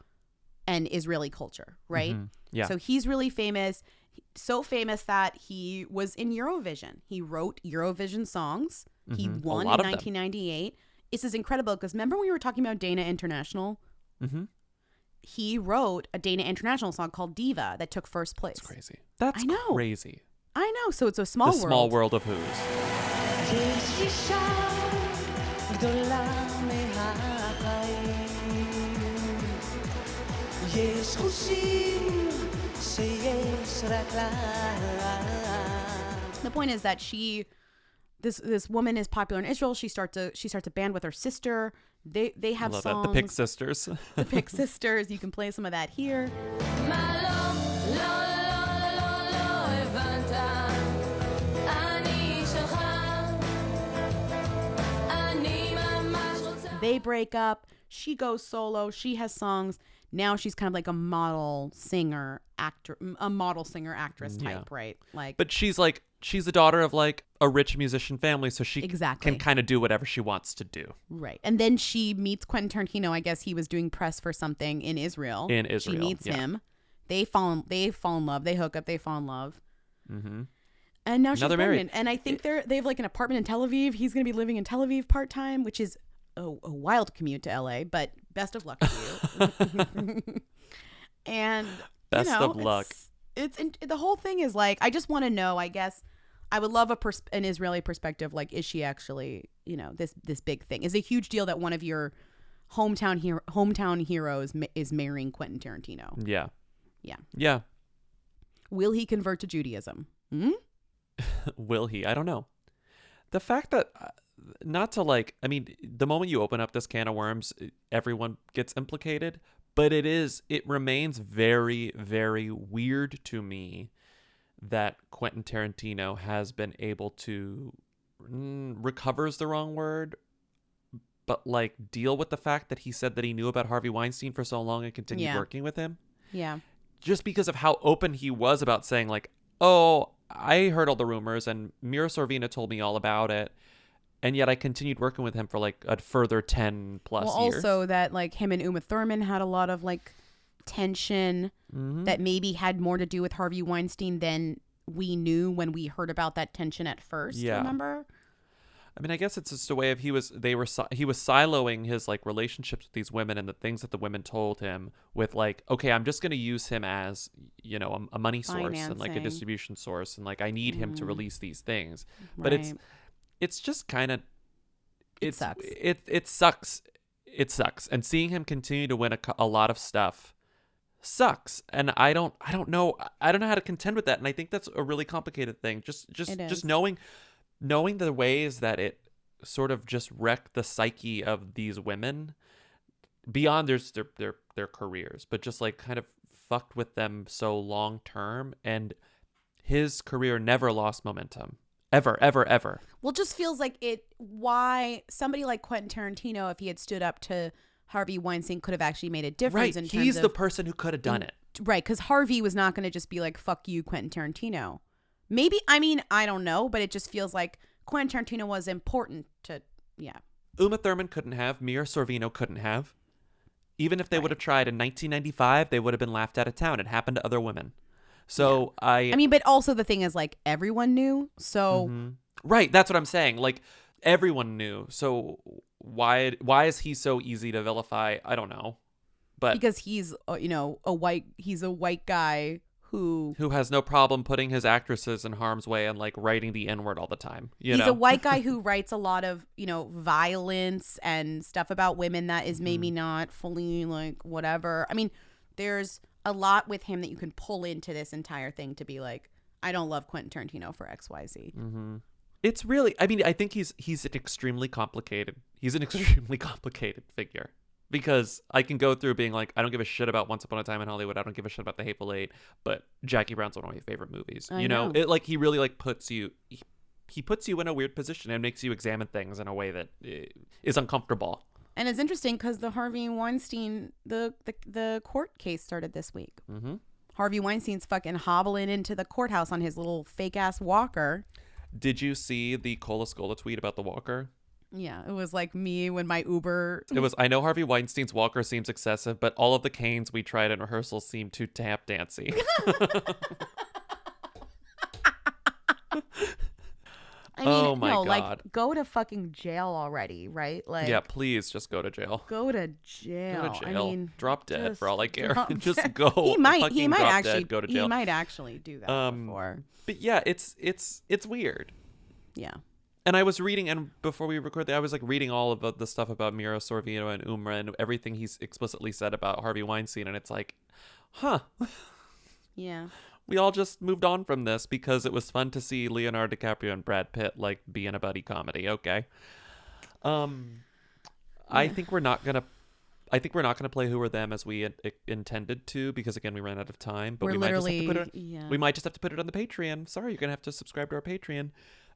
[SPEAKER 5] and Israeli culture, right?
[SPEAKER 4] Yeah.
[SPEAKER 5] So he's really famous. So famous that he was in Eurovision. He wrote Eurovision songs. He won in 1998. This is incredible because remember we were talking about Dana International? He wrote a Dana International song called Diva that took first place.
[SPEAKER 4] That's crazy. That's crazy.
[SPEAKER 5] I know. So it's a small world.
[SPEAKER 4] The small world of who's.
[SPEAKER 5] The point is that this woman is popular in Israel. She starts a band with her sister. They have songs.
[SPEAKER 4] The Pick Sisters.
[SPEAKER 5] The Pick Sisters. You can play some of that here. They break up. She goes solo. She has songs. Now she's kind of like a model singer actress type, right? Like,
[SPEAKER 4] but she's the daughter of like a rich musician family, so she can kind of do whatever she wants to do.
[SPEAKER 5] Right. And then she meets Quentin Tarantino. I guess he was doing press for something in Israel. She meets him. They fall in love. They hook up. They fall in love. And now she's pregnant.
[SPEAKER 4] Married.
[SPEAKER 5] And I think they have like an apartment in Tel Aviv. He's going to be living in Tel Aviv part time, which is a wild commute to LA. But best of luck to you. And
[SPEAKER 4] best of luck.
[SPEAKER 5] It's the whole thing is like, I just want to know. I guess I would love an Israeli perspective. Like, is she actually, this big thing? Is it a huge deal that one of your hometown heroes is marrying Quentin Tarantino?
[SPEAKER 4] Yeah.
[SPEAKER 5] Will he convert to Judaism?
[SPEAKER 4] Will he? I don't know. The fact that not to like, I mean, the moment you open up this can of worms, everyone gets implicated, but it remains very, very weird to me that Quentin Tarantino has been able to, recover's the wrong word, but like deal with the fact that he said that he knew about Harvey Weinstein for so long and continued working with him.
[SPEAKER 5] Yeah.
[SPEAKER 4] Just because of how open he was about saying like, oh, I heard all the rumors and Mira Sorvino told me all about it. And yet I continued working with him for like a further 10 plus years.
[SPEAKER 5] Also that like him and Uma Thurman had a lot of like tension that maybe had more to do with Harvey Weinstein than we knew when we heard about that tension at first. Remember?
[SPEAKER 4] I mean, I guess it's just a way of he was siloing his like relationships with these women and the things that the women told him with like, okay, I'm just going to use him as, you know, a money source and like a distribution source. And like, I need him to release these things, but it's just kind of, it sucks. It sucks. And seeing him continue to win a lot of stuff sucks. And I don't know how to contend with that. And I think that's a really complicated thing. Just knowing the ways that it sort of just wrecked the psyche of these women beyond their careers, but just like kind of fucked with them so long term, and his career never lost momentum. Ever.
[SPEAKER 5] Well, just feels like why somebody like Quentin Tarantino, if he had stood up to Harvey Weinstein, could have actually made a difference.
[SPEAKER 4] Right, he's the person who could have done it.
[SPEAKER 5] Right, because Harvey was not going to just be like, fuck you, Quentin Tarantino. Maybe, I mean, I don't know, but it just feels like Quentin Tarantino was important to,
[SPEAKER 4] Uma Thurman couldn't have. Mira Sorvino couldn't have. Even if they would have tried in 1995, they would have been laughed out of town. It happened to other women. So I mean,
[SPEAKER 5] but also the thing is like everyone knew. So
[SPEAKER 4] right, that's what I'm saying. Like everyone knew. So why is he so easy to vilify? I don't know. But
[SPEAKER 5] because he's a white guy who
[SPEAKER 4] has no problem putting his actresses in harm's way and like writing the N-word all the time.
[SPEAKER 5] He's a white guy who writes a lot of, violence and stuff about women that is maybe not fully like whatever. I mean, there's a lot with him that you can pull into this entire thing to be like, I don't love Quentin Tarantino for XYZ.
[SPEAKER 4] It's really, I mean, I think he's an extremely complicated figure. Because I can go through being like, I don't give a shit about Once Upon a Time in Hollywood. I don't give a shit about The Hateful Eight. But Jackie Brown's one of my favorite movies.
[SPEAKER 5] I know.
[SPEAKER 4] It like he really like puts you, he puts you in a weird position and makes you examine things in a way that is uncomfortable.
[SPEAKER 5] And it's interesting because the Harvey Weinstein, the court case started this week. Harvey Weinstein's fucking hobbling into the courthouse on his little fake ass walker.
[SPEAKER 4] Did you see the Cola Scola tweet about the walker?
[SPEAKER 5] Yeah, it was like me when my Uber.
[SPEAKER 4] It was, I know Harvey Weinstein's walker seems excessive, but all of the canes we tried in rehearsal seem too tap dancey.
[SPEAKER 5] I mean,
[SPEAKER 4] oh my God.
[SPEAKER 5] Like, go to fucking jail already, right? Like,
[SPEAKER 4] yeah, please just go to jail.
[SPEAKER 5] Go to jail.
[SPEAKER 4] Go to jail.
[SPEAKER 5] I mean,
[SPEAKER 4] drop dead for all I care. Just
[SPEAKER 5] dead.
[SPEAKER 4] go.
[SPEAKER 5] He might actually
[SPEAKER 4] dead, go to jail.
[SPEAKER 5] He might actually do that before.
[SPEAKER 4] But yeah, it's weird.
[SPEAKER 5] Yeah.
[SPEAKER 4] And I was reading, and before we recorded, I was like reading all of the stuff about Mira Sorvino and Uma and everything he's explicitly said about Harvey Weinstein, and it's like, huh.
[SPEAKER 5] Yeah.
[SPEAKER 4] We all just moved on from this because it was fun to see Leonardo DiCaprio and Brad Pitt like be in a buddy comedy. Okay. I think we're not gonna play Who or Them as we intended to, because again we ran out of time. But we might just have to put it on the Patreon. Sorry, you're gonna have to subscribe to our Patreon.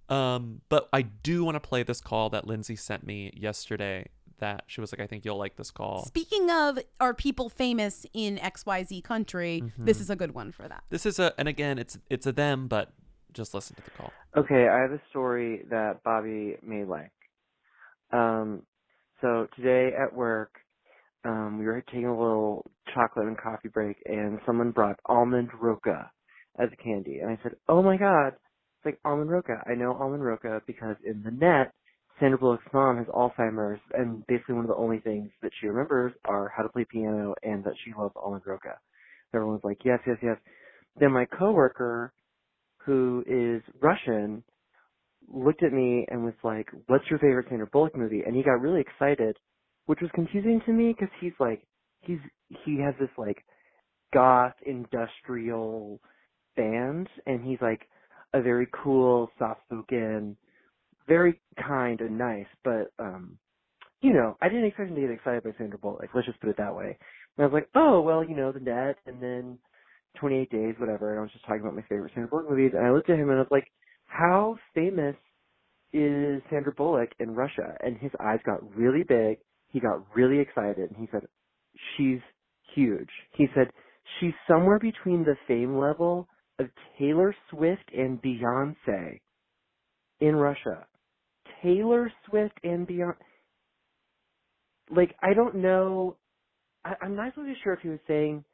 [SPEAKER 4] But I do want to play this call that Lindsay sent me yesterday. That she was like, I think you'll like this call.
[SPEAKER 5] Speaking of, are people famous in XYZ country? This is a good one for that.
[SPEAKER 4] This is and again, it's a them, but just listen to the call.
[SPEAKER 17] Okay, I have a story that Bobby may like. So today at work, we were taking a little chocolate and coffee break, and someone brought almond roca as a candy, and I said, "Oh my God, it's like almond roca." I know almond roca because in the net, Sandra Bullock's mom has Alzheimer's, and basically one of the only things that she remembers are how to play piano and that she loves almond roca. Everyone's like, yes, yes, yes. Then my coworker, who is Russian, looked at me and was like, what's your favorite Sandra Bullock movie? And he got really excited, which was confusing to me because he has this like goth industrial band, and he's like a very cool, soft-spoken very kind and nice, but, you know, I didn't expect him to get excited by Sandra Bullock. Let's just put it that way. And I was like, oh, well, you know, The Net, and then 28 Days, whatever. And I was just talking about my favorite Sandra Bullock movies. And I looked at him and I was like, how famous is Sandra Bullock in Russia? And his eyes got really big. He got really excited. And he said, she's huge. He said, she's somewhere between the fame level of Taylor Swift and Beyonce in Russia. Taylor Swift and Beyonce. Like, I don't know. I'm not really sure if he was saying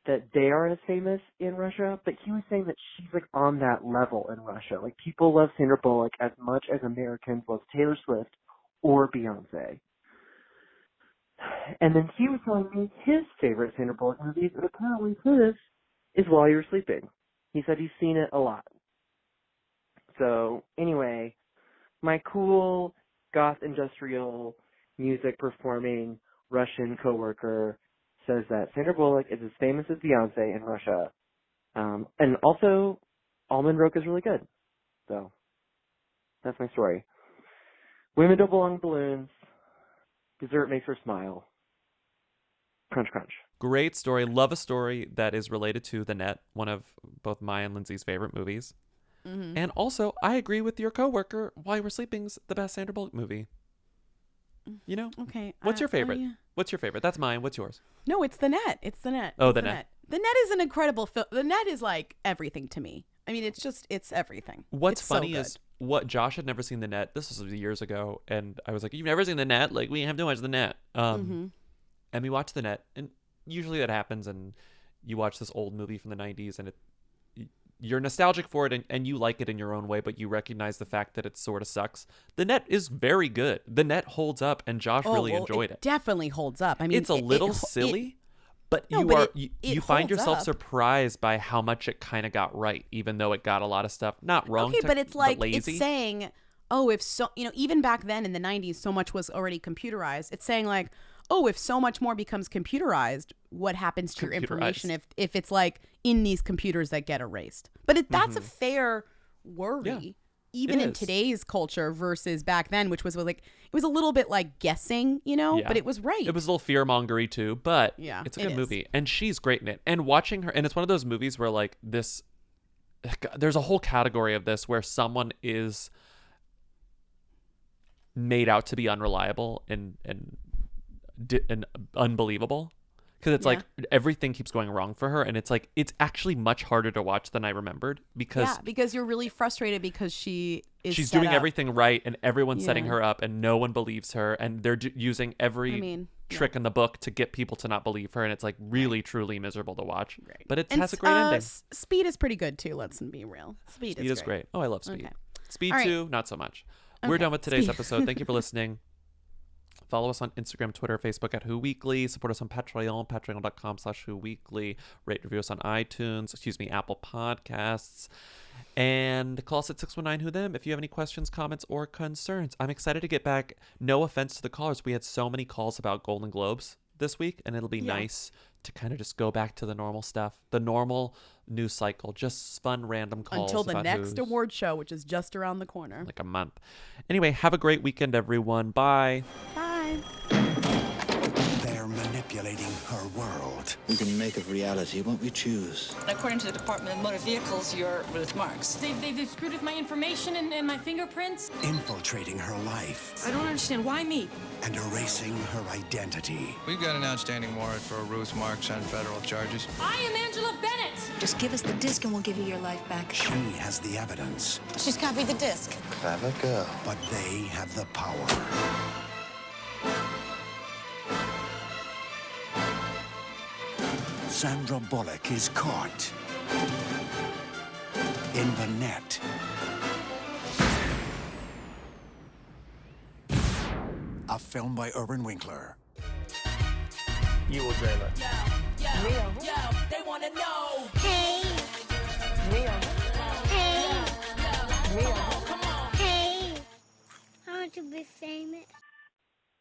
[SPEAKER 17] that they are as famous in Russia, but he was saying that she's, like, on that level in Russia. Like, people love Sandra Bullock as much as Americans love Taylor Swift or Beyonce. And then he was telling me his favorite Sandra Bullock movies, and apparently his is While You Were Sleeping. He said he's seen it a lot. So, anyway, my cool goth industrial music performing Russian coworker says that Sandra Bullock is as famous as Beyonce in Russia. And also, almond roke is really good. So, that's my story. Women don't belong in balloons. Dessert makes her smile. Crunch, crunch.
[SPEAKER 4] Great story. Love a story that is related to The Net, one of both my and Lindsay's favorite movies.
[SPEAKER 5] Mm-hmm.
[SPEAKER 4] And also, I agree with your coworker. While You Were Sleeping's the best Sandra Bullock movie. You know?
[SPEAKER 5] Okay.
[SPEAKER 4] What's your favorite?
[SPEAKER 5] Yeah.
[SPEAKER 4] What's your favorite? That's mine. What's yours?
[SPEAKER 5] No, it's The Net. It's The Net.
[SPEAKER 4] Oh,
[SPEAKER 5] it's
[SPEAKER 4] The Net.
[SPEAKER 5] The Net is an incredible film. The Net is like everything to me. I mean, it's everything.
[SPEAKER 4] What's
[SPEAKER 5] it's
[SPEAKER 4] funny
[SPEAKER 5] so
[SPEAKER 4] is what Josh had never seen The Net. This was years ago. And I was like, you've never seen The Net? Like, we have to watch The Net. And we watched The Net. And usually that happens. And you watch this old movie from the 90s and you're nostalgic for it and you like it in your own way, but you recognize the fact that it sort of sucks. The Net is very good. The Net holds up, and Josh really enjoyed it.
[SPEAKER 5] Definitely holds up. I mean,
[SPEAKER 4] it's a little silly, but you find yourself surprised by how much it kind of got right, even though it got a lot of stuff not wrong.
[SPEAKER 5] Okay, but it's like
[SPEAKER 4] lazy.
[SPEAKER 5] It's saying, oh, if so, even back then in the 90s, so much was already computerized. It's saying like, oh, if so much more becomes computerized, what happens to your information if it's like in these computers that get erased? But that's a fair worry, even in today's culture versus back then, which was like, it was a little bit like guessing, but it was right.
[SPEAKER 4] It was a little fear-mongery too, but it's a good movie. And she's great in it. And watching her, and it's one of those movies where like there's a whole category of this where someone is made out to be unreliable and unbelievable, because it's like everything keeps going wrong for her, and it's like it's actually much harder to watch than I remembered because
[SPEAKER 5] you're really frustrated because she's
[SPEAKER 4] doing everything right and everyone's setting her up and no one believes her, and they're using every trick in the book to get people to not believe her, and it's like really truly miserable to watch. Right. But it has a great ending.
[SPEAKER 5] Speed is pretty good too. Let's be real. Speed is
[SPEAKER 4] great. Oh, I love Speed. Okay. Speed 2, not so much.
[SPEAKER 5] Okay.
[SPEAKER 4] We're done with today's episode. Thank you for listening. Follow us on Instagram, Twitter, Facebook at Who Weekly. Support us on Patreon, patreon.com/WhoWeekly. Rate, review us on iTunes, Apple Podcasts. And call us at 619-WHO-THEM if you have any questions, comments, or concerns. I'm excited to get back. No offense to the callers. We had so many calls about Golden Globes this week, and it'll be nice to kind of just go back to the normal stuff, the normal news cycle, just fun random calls.
[SPEAKER 5] Until the next award show, which is just around the corner.
[SPEAKER 4] Like a month. Anyway, have a great weekend, everyone. Bye.
[SPEAKER 5] Bye.
[SPEAKER 18] They're manipulating her world. We can make it reality what we choose.
[SPEAKER 19] According to the Department of Motor Vehicles, you're Ruth Marks.
[SPEAKER 20] They've screwed with my information and my fingerprints.
[SPEAKER 18] Infiltrating her life.
[SPEAKER 20] I don't understand. Why me?
[SPEAKER 18] And erasing her identity.
[SPEAKER 21] We've got an outstanding warrant for Ruth Marks on federal charges.
[SPEAKER 20] I am Angela Bennett.
[SPEAKER 22] Just give us the disc and we'll give you your life back.
[SPEAKER 18] She has the evidence.
[SPEAKER 22] She's copied the disc.
[SPEAKER 18] Clever girl. But they have the power. Sandra Bullock is caught in the net. A film by Irwin Winkler.
[SPEAKER 23] You will dream it.
[SPEAKER 2] Yo, they wanna know.
[SPEAKER 3] Hey.
[SPEAKER 2] Hey.
[SPEAKER 3] Come on. Hey. I want to be famous.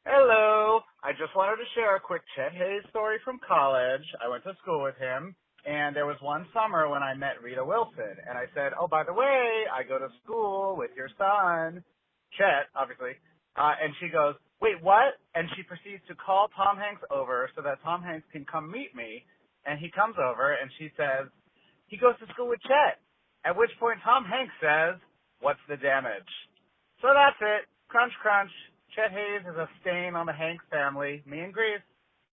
[SPEAKER 24] Hello. I just wanted to share a quick Chet Hayes story from college. I went to school with him, and there was one summer when I met Rita Wilson, and I said, oh, by the way, I go to school with your son. Chet, obviously. And she goes, wait, what? And she proceeds to call Tom Hanks over so that Tom Hanks can come meet me. And he comes over, and she says, he goes to school with Chet. At which point Tom Hanks says, what's the damage? So that's it. Crunch, crunch. Chet Hayes is a stain on the Hanks family. Me and Grease.